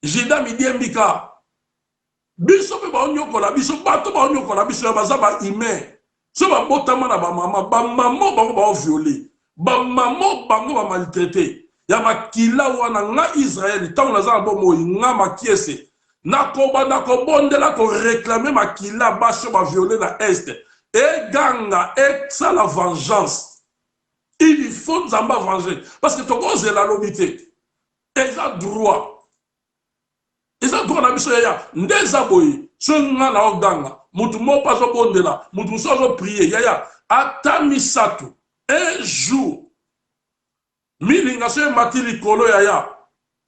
jida midiembika biso mpe baonyokola biso bato baonyokola biso ya baza bahumain so babotama na bamama bamama bango baoviole bamama bango bamaltraite ya makila wana nga Israeli ntango naza na bomoi nga makiese nakobondela koreklame makila basi baviole na este eganga esala vengeance il faut nzambe avenger parce que tokozela lobi te eza droit na biso yaya nde eza boye so nga na oganga mutu moko azobondela mutu mosusu azoprie yaya ata misato un jour milinga so emati likolo yaya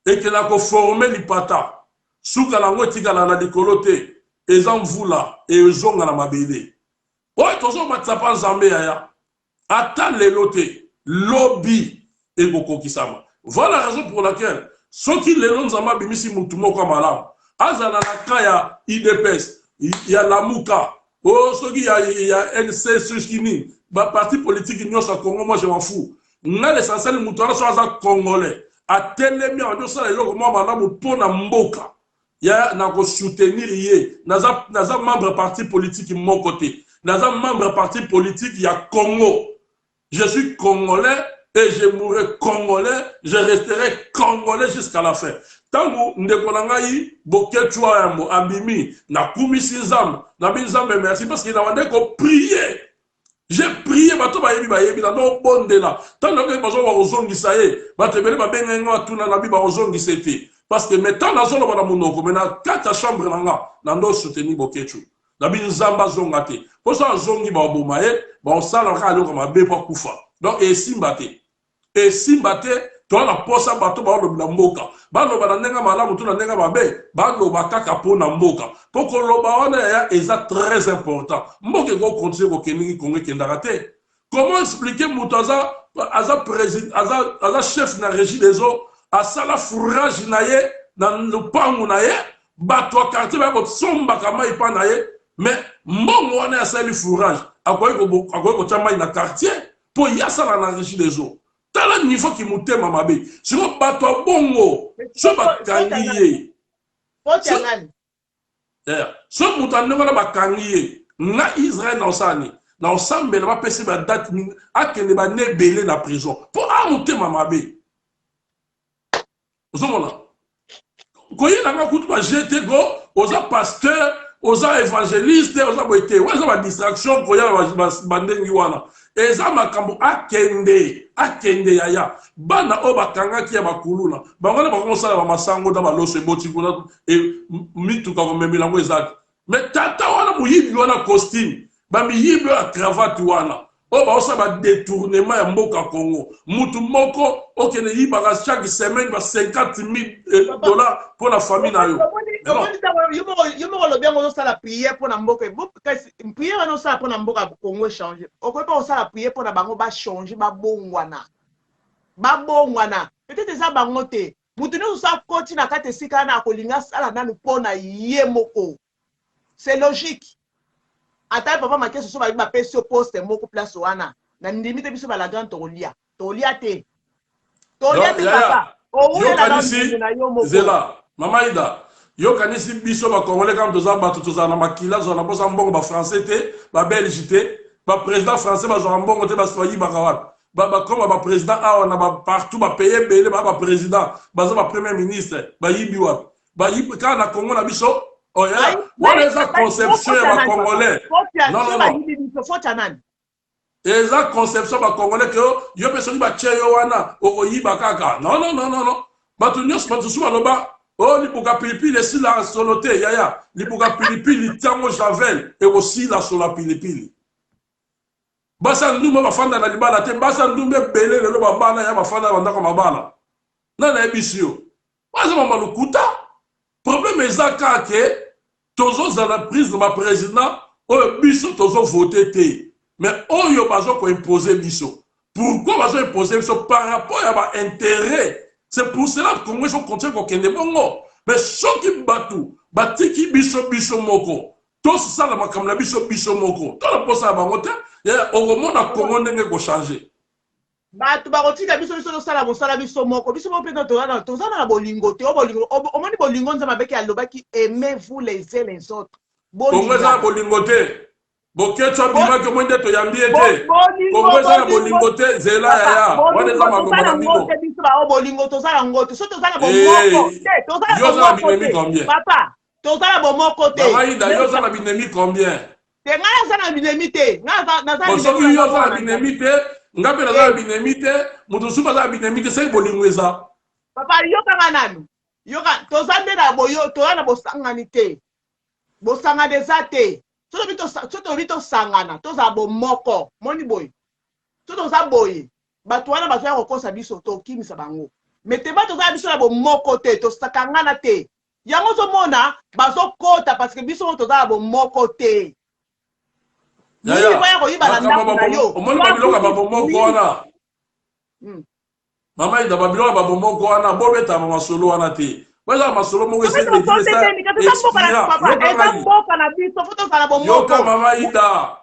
ekela koforme lipata suka nango etikala na likolo te eza mvula ezonga na mabele oyo tozomatisa mpa nzambe yaya ata lelo te lobi ekokokisama voilà la raison pour laquelle soki lelo nzambe abimisi mutu moko malamu azala na ka ya idps ya lamuka o soki ya nc soskini baparti politique nyonso ya congo moi je m'en fous nga l'essentiel mutu wana so aza congolais atelemi azosala eloko mwa malamu mpo na mboka ya na kosoutenir ye naza membre parti politique moko te naza membre parti politique ya Congo je suis congolais et je mourrai congolais je resterai congolais jusqu'à la fin tangu ndeko na ngai bokechwa yambo abimi nakumisi nzambe nabi nzambe merci parce que na wande ko prier j'ai prié bato bayebi na no bondela tango ke bazo wa ozongisa ye bato ebele babenga ngo atuna na bi ba ozongisa te parce que maintenant nazolo bana munoko mena kata chambre nanga na ndo soutenir bokechu na bi nzamba zonga te po so azongi ba oboma ye ba osala ka aloko mabe pa kufa donc esimba te to na posa bato ba lobi na mboka ba loba na ndenga malamu to na ndenga mabe ba loba kaka po na mboka poko loba wana ya eza très important mboka go continuer ko keningi kongo kendaka te comment expliquer mutu aza président aza chef na régie des eaux asala fourrage na ye na lupangu na ye bato ya quartier ba kosombaka mai pa na ye mais mbongo wana asali fourrage akoki kotia mai na quartier po yasala na régie des eaux tala niveau ki mutema mabe siko bato ya bongo so bakangi ye so mutu andenge wana bakangi ye nga Israel na osani na osambela bapesi badate akende bane ebele na prison po amutema mabe ozomona koyelanga kutu bajete go oza pasteur oza évangéliste oza boyete oza ba distraction koya bandengi wana eza makambo akende yaya bana o bakangaki ya bakuluna bango na bango sala ba masango da baloso eboti kuna mituka komemela ngo ezaki mais tata wana muyibi wana costume ba miyibi ya cravate wana o ba osa ba détournement ya mboka Congo mutu moko okene yibaka chaque semaine ba 50,000 dollars pour la famille na yo Yo me bien on la prière pour la mboka prière on ça pour la mboka Congo changer on peut pas la prière pour la bango ba changer ba bongwana peut-être ça bango te mutu no ça continue na kate sika na kolinga sala nanu pona ye moko c'est logique. Ata papa ma keso so ba pesi poste moko place wana na ndimite biso ba la grande tolia te papa o wona na ndimite zela mama Ida yo kanisi biso ba congolais comme toza bato toza na makila zo na bosa mbongo ba français te ba belge te ba président français ba zo mbongo te ba soyi ba kawat ba comme ba président a on a partout ba payer belé ba président ba zo ba premier ministre ba yibi wa ba yibi kana Congo na biso. Oh yeah, what is that conception ba congolais? Non. Eza conception ba congolais que yo personne ba cheyo wana o yiba kaka. Non. Batu nyos batu suma loba. Oh li buka pilipili si la solote yaya. Li buka pilipili tango javel et aussi la sola pilipili. Basa ndumba bafanda na libala te basa ndumbe belé le loba bana ya bafanda bandako mabala. Na ebisio. Basa mama lukuta. Problème ezaka ke tozo za la prise de ma président o biso tozo voter te mais oyo bazo ko imposer biso. Pourquoi bazo imposer biso par rapport à ba intérêt? C'est pour cela que Congo so continue ko kende bongo. Mais soki batu batiki biso moko. Tous ça la makamla biso moko. To la posa ba mota ya o mona Congo ndenge ko changer. Batu bakotika biso no sala mosala biso moko pe toza na bolingo te o moni bolingo nzama beki alobaki aimez-vous les uns les autres Congo za bolingo te boketso bima ke mwende to yambi ete Congo za bolingo te zela ya wana za magoma ndimo biso ba bolingo toza na ngoto so toza na bomoko te toza na binemi combien papa toza na bomoko te Maïda yo za na binemi combien te ngala za na binemi te ngala na za binemi yo za na binemi te ngape na za binemite mutu suba za binemite sai bolingweza papa yoka nanu yoka tozande na boyo to na bosangani te bosanga desate so bito sangana toza bomoko moni boy so toza boye bato wana bazo ya kokosa biso to kimisa bango mete bato za biso na bomoko te to sakangana te yango zo mona bazo kota parce que biso toza bomoko te. Yaya, omoni babiloka babomoko wana. Mama Ida babiloka babomoko wana bobeta mama solo wana te. Weza masolo mo wese de ça. Yoka mama Ida.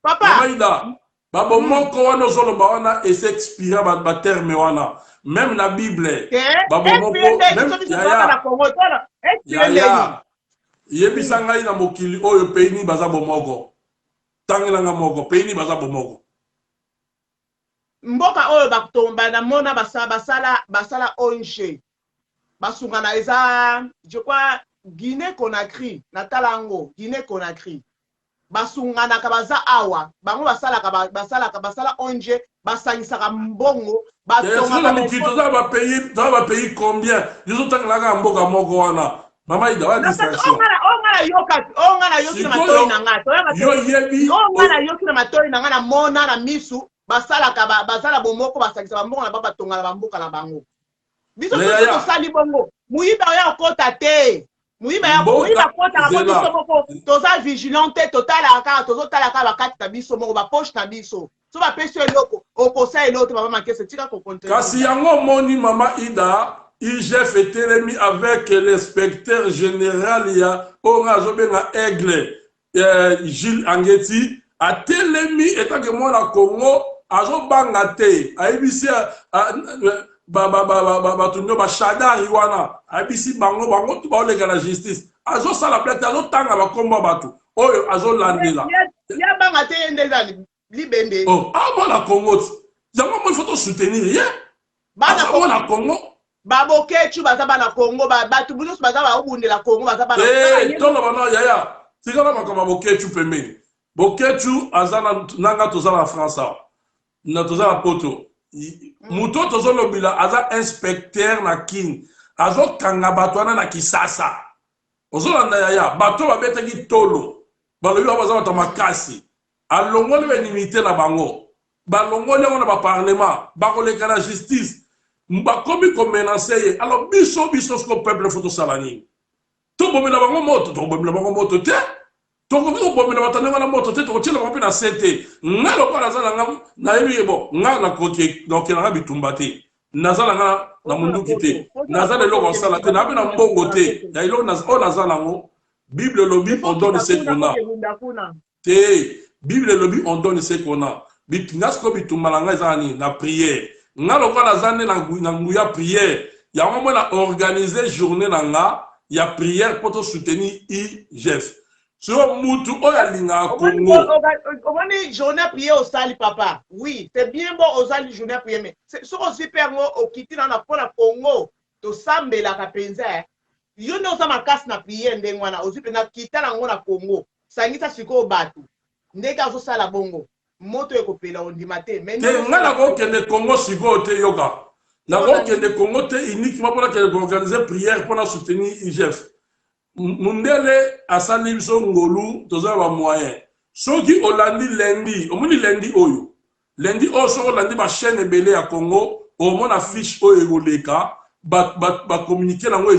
Papa. Mama Ida. Babomoko wana zolo ba wana et s'expira ba terme wana. Même la Bible. Babomoko même yaya. Yebisa ngai na mokili oyo peini baza bomoko. Tangilanga moko peini baza bomoko mboka oyo batomba na mona basala onche basungana eza je crois Guinée Conakry na talango Guinée Conakry basungana ka baza awa bango basala onche basangisaka mbongo batonga mokito za ba pays combien ils ont tangilanga mboka moko wana Mama Ida wa distraction. Ongana yoki na matoi na ngata. Yo yebi. Ongana yoki na matoi na ngana mona na misu basala bomoko basakisa bambongo na baba tonga na bamboka na bango. Biso to sali bongo. Muyiba ya kota te. Muyiba kota na biso boko. Toza vigilante total aka tozotala ka bakati na biso moko ba poche na biso. So ba pesi eloko okosa eloko baba makese tika ko contrôler. Kasi yango moni Mama Ida IGF etelemi avec l'inspecteur général ya Ongazobenga Aigle Gilles Angeti atelemi etake mwana Congo azobanga te aibisi batunyo bashadari wana aibisi bango tu baolega la justice azosala plainte azotanga bakomba bato oyo azolandela ya banga te endezali libende mwana Congo yango mo il faut soutenir ye mwana Congo babokechu baza bana Congo batu buso baza ba obundela Congo baza bana tolo bana yaya tikala makama boketu pembeni boketu azana nanga tozala na France na tozala poto muto tozolobila aza inspecteur na king azokanga bato wana na Kisasa ozolanda yaya bato babetaki tolo balobi baza bato makasi alongoli benimité na bango balongoli yango na baparlement bakoleka na justice bakomi komenase ye alors biso siko peuple fo tosala nini tobomela bango moto te tokoki kobomela bato ndenge wana moto te tokotiela bango mpe na se te nga lokola naza na nga nayebi ye bo nga nakokelanga bitumba te naza na nga na munduki te naza na eloko osala te nabe na mbongo te ya eloko oyo naza nango bible elobi on donne ce qu'on a te bible elobi on donne ce qu'on a nga siko bitumba na nga eza nini na priere nga lokola naza nde na nguya priere yango mwe na organise journée na nga ya priere mpo tosoutenir IGF so mutu oyo alingaka Congo omoni journée prière au sali papa oui c'est bien bon ozali journée prière mais soko ozwi mpe yango okiti na mpona Congo tosambelaka mpenza yo nde oza makasi na prière ndenge wana ozwi mpenza kita nango na Congo sangisa sikoyo bato ndenge azosala bongo moto ekopela ondima te nga nakokende Congo sikoyo te yoka nakokende Congo te uniquement mpona kende koorganize prière mpona soutenir IGF mundele asali biso ngolu tozala ba moyen soki olandi lundi omoni lundi oyo soki olandi ba chaîne ebele ya Congo omona fiche oyo ekoleka ba communiquer nango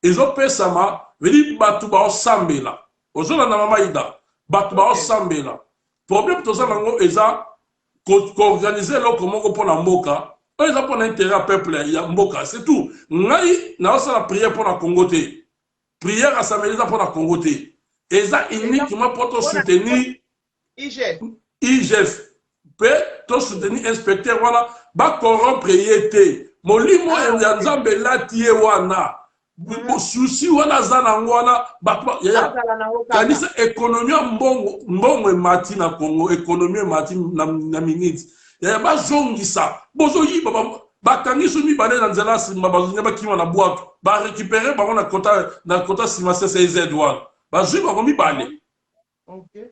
ezopesama veli bato baosambela ozolanda mama ida bato baosambela problème tozala nango eza koorganize eloko moko mpona mboka oyo eza mpona intérêt ya peuple ya mboka c'est tout ngai naosala prière mpona Congo te prière asameli eza mpona Congo te eza uniquement mpo tosoutenir IGF mpe tosoutenir inspecteur wana bacorrompre ye te molimo ya nzambe elati ye wana susi wana aza nango wana kanisa ekonomi ya mbongo emati na Congo ekonomi emati na minute yaya bazongisa bozoyiba bakangisi mibale na nzela nsima bazonya bakima na bwato barécupere bango na kota nsima CCZ wana bazwi bango mibale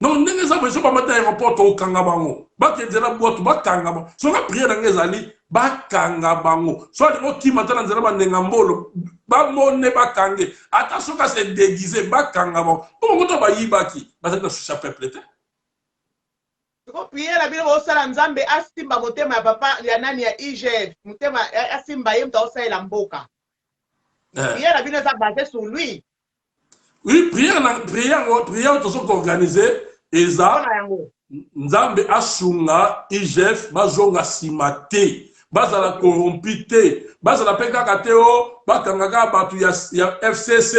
non ndenge eza boye so bamata aéroport okanga bango bakenzela bwato bakanga bango soka priere nange ezali bakanga bango so alingo kima ata na nzela bandenga mbolo bamone bakange ata soki ase déguise bakanga bango mpo bango to bayibaki bazali na susi ya peuple te priere bino osala nzambe asimba motema ya papa ya nani ya IGF motema asimba ye mutu aosalela mboka priere bino eza basé sur lui oui priere tozoki organise eza nzambe asunga IGF bazonga nsima te bazala corrompi te bazala mpe kaka te o bakanga kaka bato ya FCC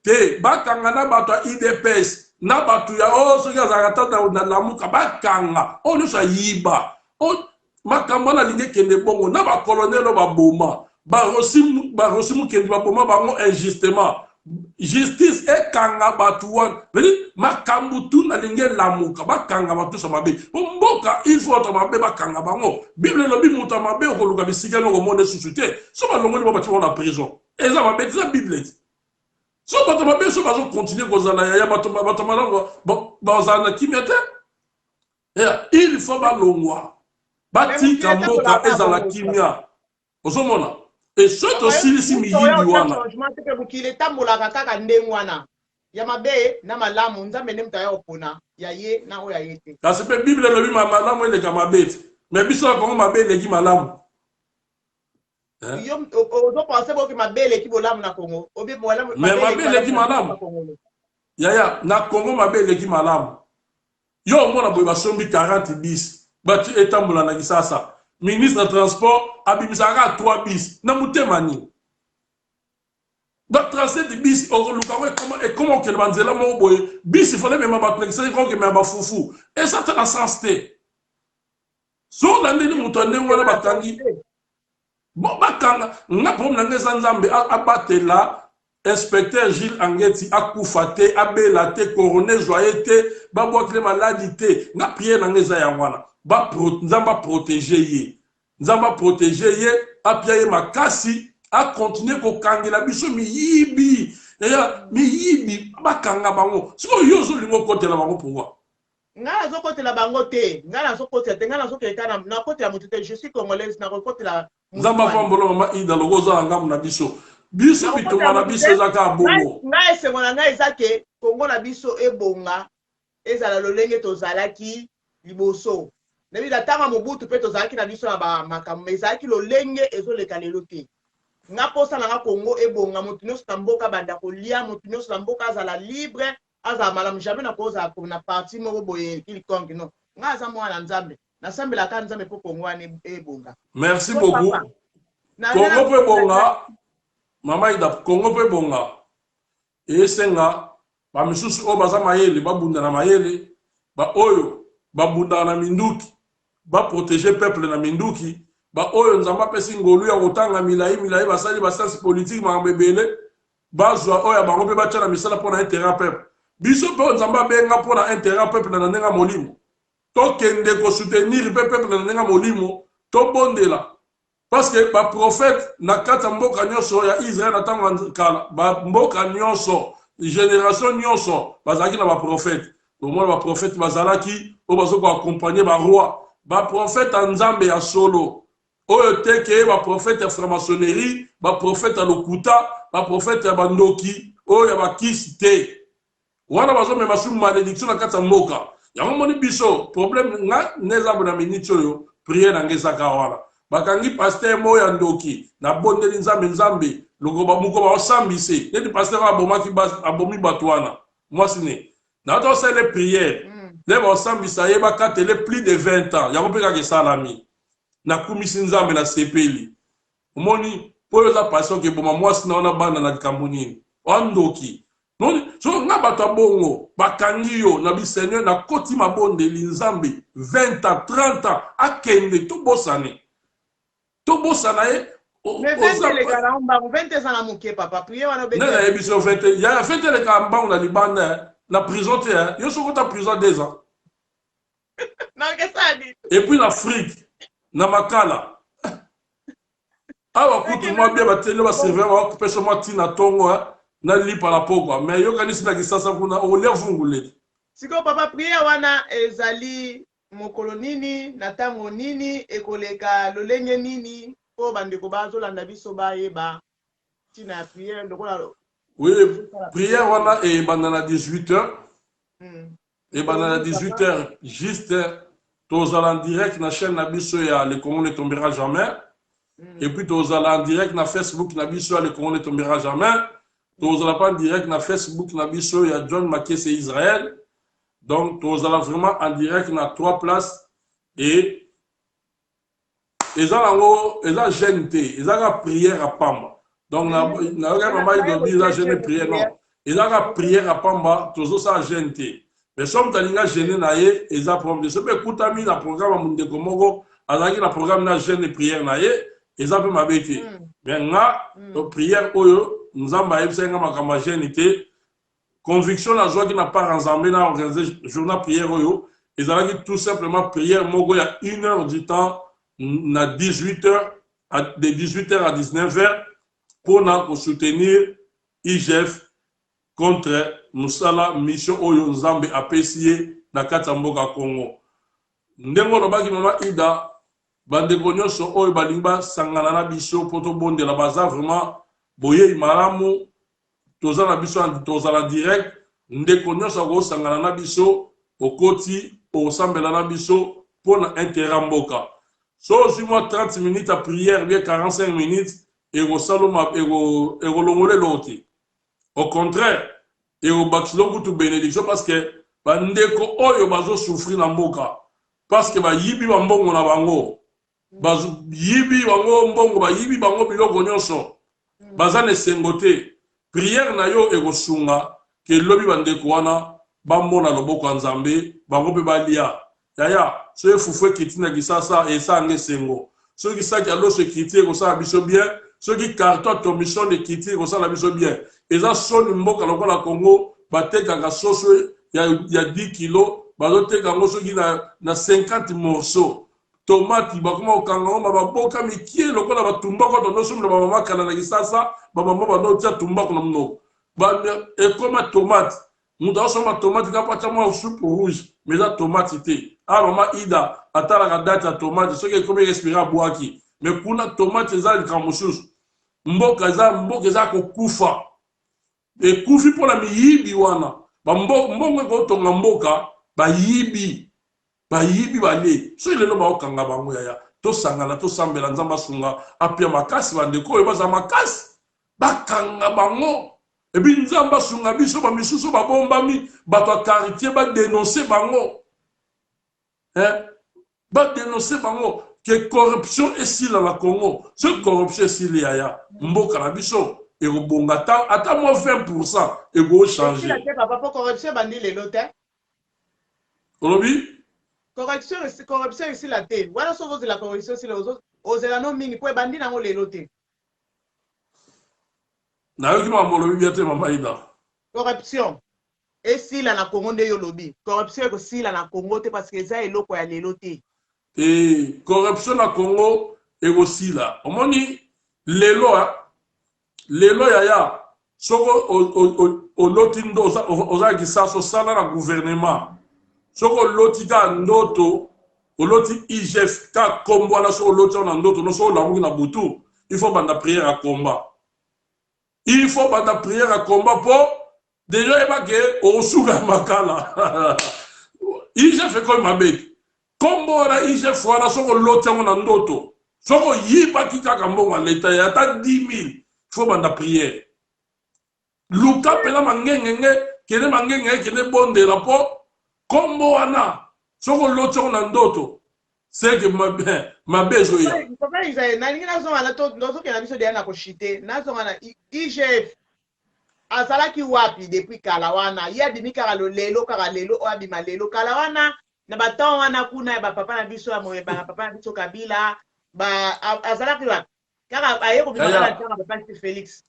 te bakanga na bato ya IDPS na bato ya soki azalaka ta na lamuka bakanga oyo nyonso ayiba makambo wana alingi ekende bongo na bakolonel oyo baboma barosi mokendi baboma bango injustement justice ekanga bato wana makambo tuna alingi elamuka bakanga bato nyonso mabe mboka il faut bato mabe bakanga bango bible elobi moto ya mabe okoluka bisika eloko monde susu te so balongoli bo batia bango na prison eza mabe eza bible eti so bato mabe so bazokontinue kozala yaya bato malamu bazala na kimia te il faut balongwa batika mboka ezala kimia ozomona so tosilisi miyindi wana mokili etambolaka kaka ndenge wana ya mabe na malamu nzambe nde moto aya opona ya ye na oyo aye te kasi mpe bible elobi malamu eleka mabe te me biso ya kongo mabe eleki malamu ozopense boki mabe eleki bolamu na Congo me mabe eleki malamu yaya na Congo mabe eleki malamu yo omona boye basombi 40 bis bati etambola na Kisasa ministre de transport abimisaka 3 bis na motema nini batrace de bis okoluka ekoma okende banzela moko boye bis ifale mema bato na Kisasa ekokemema bafufu eza te na sens te so olandeli moto ndenge wana bakangi bakanga nga problème na nga eza nzambe abatela inspecteur Gilles Angeti akufa te abela te coroner joye te babwakile maladi te nga priere na nga eza yango wana nzambe aprotege ye apia ye makasi akontinue kokangela biso miyibi D'ailleurs, mais yibi bakanga bango. Ce que yo zo lingo côté la bango pourquoi? Ngala zo côté la bango te, ngala zo côté te, ngala zo keka na côté la mutute, je suis congolaise na côté la Nzamba pambolo mama ida logoza angam na biso. Biso bitonga na biso zaka bongo. Ngai se ngona ngai zake Kongo na biso ebonga ezala lolenge tozalaki liboso. Nebi la tanga mobutu pe tozalaki na biso na ba makambo ezalaki lolenge ezoleka lelo te. Nga posa na Kongo ebonga mutu nyonso na mboka banda kolia mutu nyonso na mboka azala libre azala malamu jamais na koza na parti moko boye kilikongi non. Nga aza mwana nzambe. Nasambela ka nzambe po Kongo ane ebonga. Merci beaucoup. Kongo pe bonga. Mama ida Kongo pe bonga. Esenga ba misusu o baza mayele babunda na mayele ba oyo babunda na minduki ba protéger peuple na minduki ba oyo nzamba pesi ngolu ya kotanga milai basali basansi politique ma mbebele bazwa oyo bango pe bacha na misala pona intérêt peuple biso pe nzamba benga pona intérêt peuple na ndenga molimo to kende ko soutenir peuple na ndenga molimo to bondela parce que ba prophète na kata mboka nyonso ya Israël na tango kala ba mboka nyonso génération nyonso bazaki na ba prophète au moins ba prophète bazalaki o bazoko accompagner ba roi ba prophète nzambe ya solo oyo teke ba prophète ya franc-maçonnerie ba prophète ya lokuta ba prophète ya bandoki oyo ya bakisi te wana bazo mema su malédiction na kata mboka yango moni biso problème nga nezambo na miniti oyo prière na ngezaka wana bakangi pasteur moya ndoki na bondeli nzambe lokoba mukoba osambise neti pasteur abomi batwana moi sine na to c'est les prières les osambisa yeba katele plus de 20 ans yango peka ke salami na kumisi nzambe na sepeli omoni po za passion ke boma moi sine ona banda na kambunini ondoki non so nga bato bongo bakangi yo na biseigneur na koti mabondeli nzambe 20 ans 30 ans akende to bosane ye mais 20 les gars on ba 20 ans na muke papa prier wana be na ebiso 20 ya 20 les gars mbang na libanda na prison te yo soko ta prison 2 ans na que ça dit et puis l'Afrique na makala awa kutu moi bien batele ba serveur ba kupesa moi tina tongo na lipa la pokwa mais yo kanisi na kisasa kuna o le vungule siko papa prier wana ezali mokolo nini na tango nini ekoleka lolenge nini po bandeko bazolanda biso bayeba tina prière ndokola oui prière wana e bandana 18h et bandana 18h juste tozala en direct na chaîne na biso ya le Congo ne tombera jamais et puis tozala en direct na Facebook na biso ya le Congo ne tombera jamais tozala pas en direct na Facebook na biso ya John Makese Israël. Donc, nous allons vraiment en direct dans 3 places et ils ont gêné, ils ont prière à Pamba. Donc, ils ont gêné prière, non. Ils ont prière à Pamba, tous ça gêné. Mais si on a gêné, ils ont problème. Si on a mis le programme de Komogo, alors que le programme n'a gêné prière, ils ont fait ma bêtise. Maintenant, la prière, nous avons gêné. Conviction la joie qui n'a pas rassemblé dans organiser journal prière oyo ils allaient tout simplement prière mogo il y a 1 heure du temps na 18h de 18h à 19h pour soutenir IGF contre musala mission oyo nzambe apesiye na kata mboka Congo ndengo lobaki mama ida bandeko nyonso oyo balinga sangana na biso poto bondela baza vraiment boye malamu tozala biso tozala direct ndeko nyonso akosangana na biso okoti osambela na biso pona intérêt mboka so si moi 30 minutes à prière bien 45 minutes et rosaloma et rolongole lote au contraire et au bakilo kutu bénédiction parce que bandeko oyo bazo souffrir na mboka parce que ba yibi ba mbongo na bango bazo yibi bango mbongo ba yibi bango biloko nyonso bazane sengote prière na yo ekosunga ke lobi bandeko wana bamona loboko ya nzambe bango pe balia yaya so efufwe kiti na kisasa esange sengo soki saki aloso kiti ekosala biso bien soki carton tomission de kiti ekosala biso bien eza soni mboka lokola Congo batekaka soso ya 10 kilo bazoteka yango soki na 50 morceaux tomate bakoma okanga ngo baboka mikie lokola batumbako tonosomela bamama kala na kisasa bamama banotia tumbako na mnoko Et comme la tomate, nous avons ma tomate, il n'y a pas de soupe rouge, mais la tomate était. Ah, maman, Ida, attends la date à tomate, ce qui est comme respirer à boire qui. Mais pour la tomate, c'est ça, le camouchous. Mboka za kokufa. Et kufi pour la miyibi wana. Mbongo ko tonga mboka, ba yibi bale. So ile no ba okanga bango yaya. To sangana to sambela nzamba sunga, apia makasi bandeko e baza makasi. Bakanga bango. Et puis nzamba sunga biso ba misusu ba bombami, bato quartier ba dénoncer bango. Hein? Ba dénoncer bango que corruption est si dans la Congo. Ce corruption est si yaya. Mboka na biso et au bongata ata moins 20% et go changer. Papa pour corruption bandi les lotés. Olobi? Corruption ici la terre. Voilà ce que la corruption si les autres aux élano mingi pour bandi na les lotés. Na yo ki ma molobi biate mama Ida. Corruption. Et si la na Congo de yolobi. Corruption que si la na Congo te parce que ça est loko ya les lotés. Et corruption na Congo et aussi là. Omoni lelo yaya soko o lotindo oza kisaso sala na gouvernement. Soko lotika ndoto o loti IGF ka kombo na soko lotia na ndoto no soko la na butu. Il faut banda prière à combat. Il faut banda prière à combat pour déjà pas que o suga makala. IGF comme mabek. Kombo na IGF wana soko lotia na ndoto. Soko yiba kika mbongo leta ya ta 10 000. Il faut banda prière. Luka pela mangenge kene mangenge kene bonde rapport kombo wana soko lotia na ndoto. C'est que ma bezo ya. Papa Isaïe, na ninga zo wana to ndoto ke na biso de na ko shite. Na zo wana IGF azalaki wapi depuis kala wana. Ya bimi kala lelo o abima lelo kala wana. Na baton wana kuna ba papa na biso amoye ba papa na biso Kabila ba azalaki wapi. Kaka aye ko bima na papa Félix.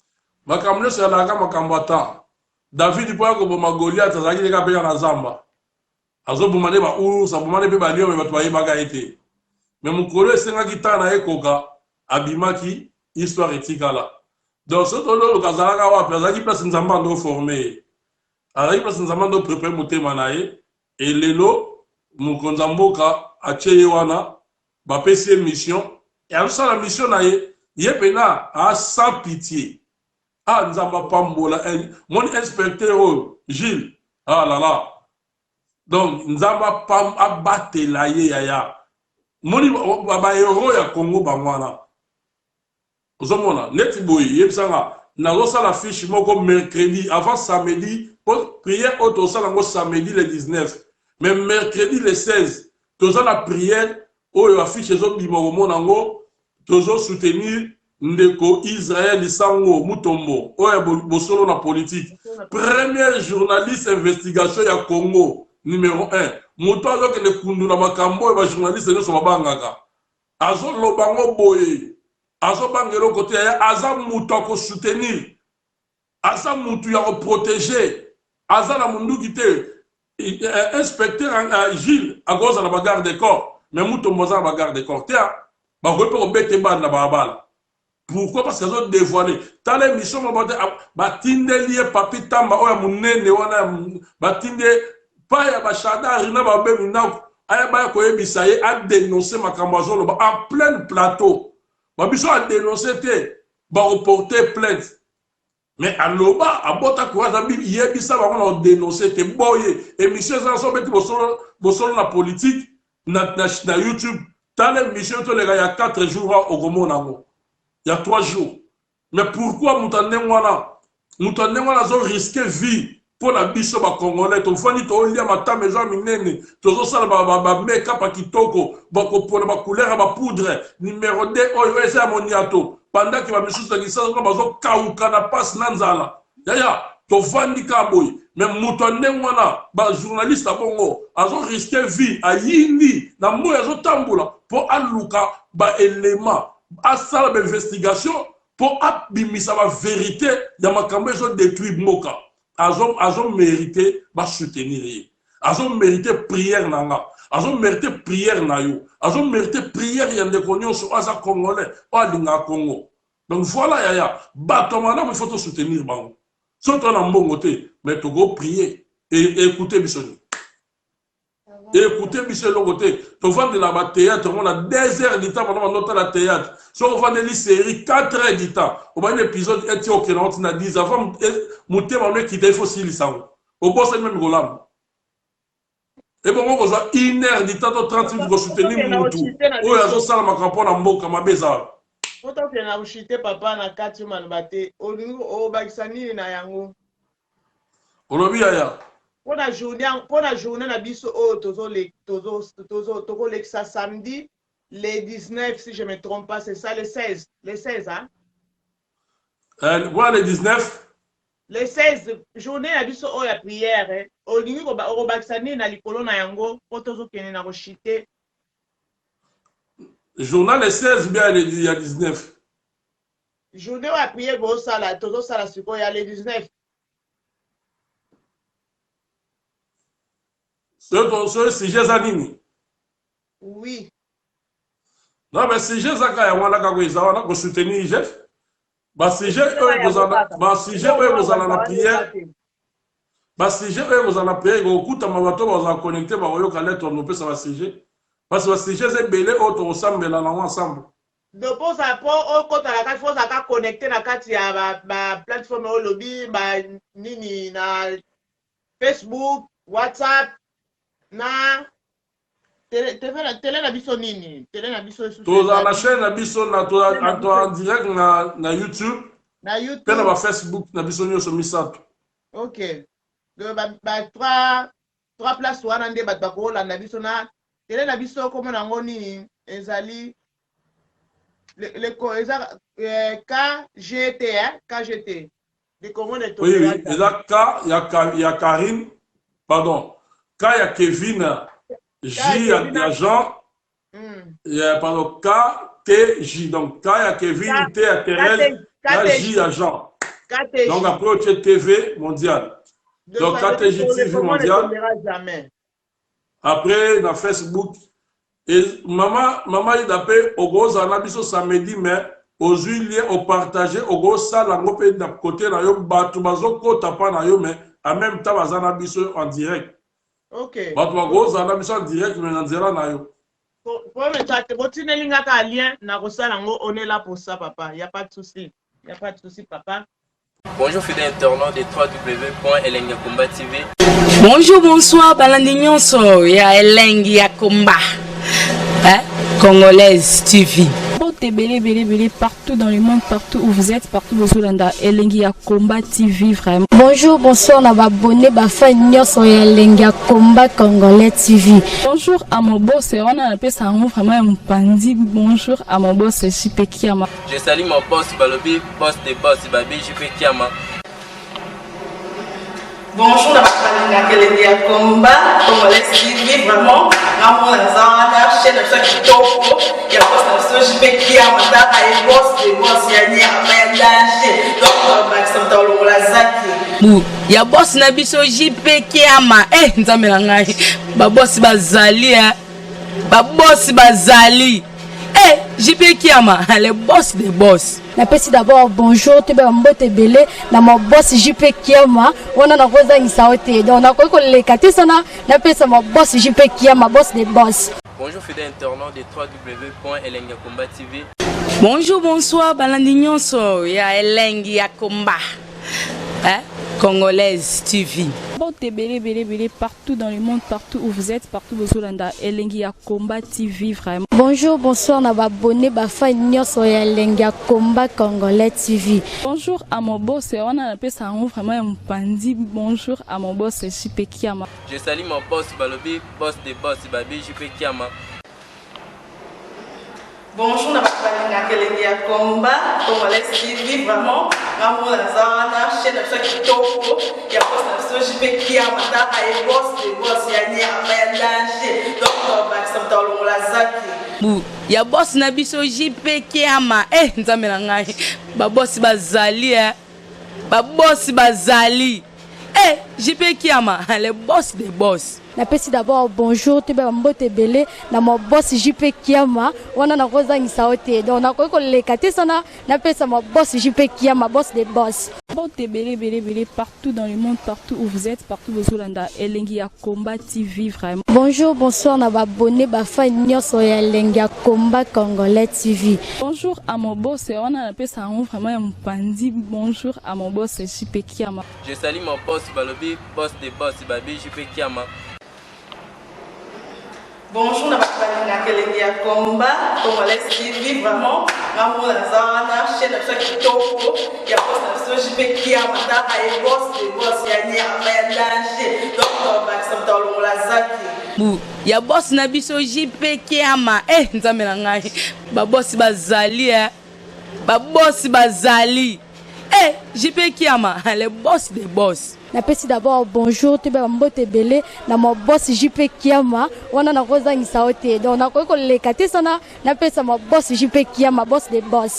Makamle se la kama kambata. David po ko boma Goliath azalaki ka pega na zamba. Azo bumane ba sa bumane pe ba liyo me batwaye baga ete. Mais mon collègue senga kitana ekoka abimaki histoire etikala. Donc ce tolo kazalaka wa azalaki place nzamba ndo formé. Azalaki place nzamba ndo préparer motema nae et lelo mukonza mboka acheye wana ba pesi mission et en ça la mission nae yepena a sans pitié. Ah nzamba pambola mon inspecteur Gilles ah là là. Donc nzamba pam abatela ye yaya. Moni ba héros ya Congo bangwana. Ozomona neti boy yebsanga na losa la fiche moko mercredi avant samedi pour prière auto sala ngo samedi le 19 mais mercredi le 16 toza la prière oyo affiche zo bimo mona ngo tozo soutenir ndeko Israël Sango Mutombo oyo bosolo na politique premier journaliste investigation ya Congo numéro 1 moto azoke ne kundula makambo ba journaliste nyonso babangaka azo lobango boye azo bangelo côté ya aza muto ko soutenir aza muto ya ko protéger aza na mundu kité inspecteur Gilles à cause de la bagarre de corps mais muto moza la bagarre de corps tia ba ko pe bete ba na babala pourquoi parce qu'ils ont dévoilé dans l'émission ba tindeli papi tamba oya munene wana ba tinde pa ya bachada rina ba be mina aya ba ko yebisa ye a dénoncer makambo azolo en plein plateau ba biso a dénoncer te ba reporter plainte mais aloba abota ko za bi yebisa ba on dénoncer te boye émission ça so beti bosolo na politique na YouTube dans l'émission to les gars il y a 4 jours au Gomo nango il y a 3 jours mais pourquoi mutande wana zo risquer vie pour la biso ba congolais to fani to lia mata maison minene to zo sala ba make-up kitoko ba ko pona ba couleur ba poudre numéro 2 oyo esa moniato pendant que ba misusu ki sa ba zo kauka na passe nanzala ya to fani ka boy mais mutande wana ba journaliste bongo azo risquer vie a yindi na moyo azo tambula pour aluka ba élément a sala ba investigation pour abimisa ba vérité ya makambo zo détruire moka azo mérité ba soutenir azo mérité prière nanga azo mérité prière na yo azo mérité prière ya ndeko nyonso aza congolais o alinga Congo donc voilà yaya bato mana il faut te soutenir bango Surtout en bon côté, mais tu vas prier et écouter Bissoni. Écoutez, monsieur le côté, tu vas de la théâtre, on a 2 heures de temps pendant notre la théâtre. Si on va de la série, 4 heures de temps. On va un épisode, et ok, on a 10 avant, monter ma mec qui il faut s'il s'en va. Au bout, c'est même golam. Et bon, on va 1 heure de temps, 30 minutes pour soutenir Moutou. Oh, il y a ça, ma campagne en mot, comme ma bézard. Pourtant, tu as chuté papa na 4 manbate. O bakisani na yango. Olobi ya. Pour la journée na biso o tozo samedi le 19 si je me trompe pas, c'est ça le 16 hein. Voilà le 19. Le 16 journée na biso o ya prière hein. Olingi ko bakisani na likolo na yango po tozo kene na ko chité. Journal le 16 bien il y a 19. Journée à prier pour ça là, tout ça là sur quoi il y a le 19. Ce sujet zanini. Oui. Non mais sujet zakaya wana kako izawana ko soutenir Jeff. Ba sujet eux vous en la prière. Ba sujet eux vous en la prière ko kuta mabato ba connecter ba yo kale to no pesa ba sujet. Parce que le sujet c'est belé auto ensemble là ensemble. Donc pour ça pour quand la carte faut ça connecter la carte ya ba plateforme au lobby ba nini na Facebook, WhatsApp na télé na biso nini, télé na biso sur la chaîne na biso na to en direct na YouTube. Na YouTube. Pe na Facebook na biso nyo so misato. OK. Donc ba trois places wana nde ba ko na biso na télé na biso comme nango nini ezali le KGT hein KGT de comment de oui et là K il y a Karine pardon K il y a Kevin J il y a Jean il y a pardon K T J donc K il y a Kevin T il y a Thérèse J il y a Jean donc après tu TV mondial donc KTJ TV mondial après dans Facebook. Et maman il appelle au gros anabiso samedi mais aux huiliers au partager au gros ça la ngopé d'un côté na yo batu bazo kota pa na yo mais en même temps bazanabiso en direct. OK. Batu gros anabiso en direct mais en direct na yo. Pour me chat botine linga ka lien na ko sala ngo on est là pour ça papa, il y a pas de souci. Il y a pas de souci papa. Bonjour fidèles internautes de www.elengiakomba TV. Bonjour, bonsoir, balandi nyonso ya Elengi ya Komba. Congolaise TV. Belé partout dans le monde, partout où vous êtes, partout où vous êtes, Elengi ya Komba TV vraiment. Bonjour, bonsoir, on a abonné Bafa Nyonso ya Elengi ya Komba Congolais TV. Bonjour à mon boss, on a appelé ça vraiment un pandi. Bonjour à mon boss, JP Kiama. Je salue mon boss Balobi, boss des boss Babi JP Kiama. Bonjour, la Elengi ya Komba Congolais TV vraiment. Ramon Zana, chaîne de chaque topo, il y a pas de JP Kiama, et boss des boss ya ni danger. Donc Maxime Tolo la zaki. Ya boss na biso JP Kiama nzambe na ngai ba boss bazali ba boss bazali JP Kiama le boss des boss. Napesi d'abord bonjour te ba mbote belé na mon boss JP Kiama on a koza isaote donc na ko lekate sana napesa mon boss JP Kiama boss des boss. Bonjour fidèles internautes de www.elengiakomba TV. Bonjour, bonsoir, balandi nyonso ya Elengi ya Komba. Congolaise TV. Belé partout dans le monde, partout où vous êtes, partout où vous êtes, Elengi ya Komba TV vraiment. Bonjour, bonsoir, on a abonné Bafa Nyonso ya Elengi ya Komba Congolais TV. Bonjour à mon boss, on a appelé ça vraiment un pandi. Bonjour à mon boss JP Kiama. Je salue mon boss Balobi, boss des boss Babi JP Kiama. Bonjour, la Elengi ya Komba Congolais TV vraiment. Ramon Zana, chaîne de chaque topo, il y a pas de JP Kiama, et boss des boss ya ni danger. Donc Maxime Tolo la zaki. Ya boss na biso JP Kiama nzambe na ngai ba boss bazali ba boss bazali JP Kiama le boss des boss. Napesi d'abord bonjour te ba mbote belé na mon boss JP Kiama on a koza isaote donc na ko lekate sana napesa mon boss JP Kiama boss des boss. Partout dans le monde, partout où vous êtes, partout où vous êtes, Elengi ya Komba TV vraiment. Bonjour, bonsoir, na abonné bafa nyonso ya Elengi ya Komba Congolais TV. Bonjour à mon boss, on a appelé ça vraiment un pandi. Bonjour à mon boss, JP Kiama. Je salue mon boss Balobi, boss des boss Babi, JP Kiama. Bonjour, na Elengi ya Komba Congolais TV vraiment. Ngamu la zana chaîne ça qui toko ya boss na JP Kiama ta ay boss des boss ya ni ya danger. Donc ba ça tolo la zaki. Ya boss na biso JP Kiama nzambe na ngai ba boss bazali ba boss bazali JP Kiama le boss des boss. Napesi d'abord bonjour te ba mbote belé na mo boss JP Kiama wana na koza ngisa ote donc na ko lekate sana napesa mo boss JP Kiama boss des boss.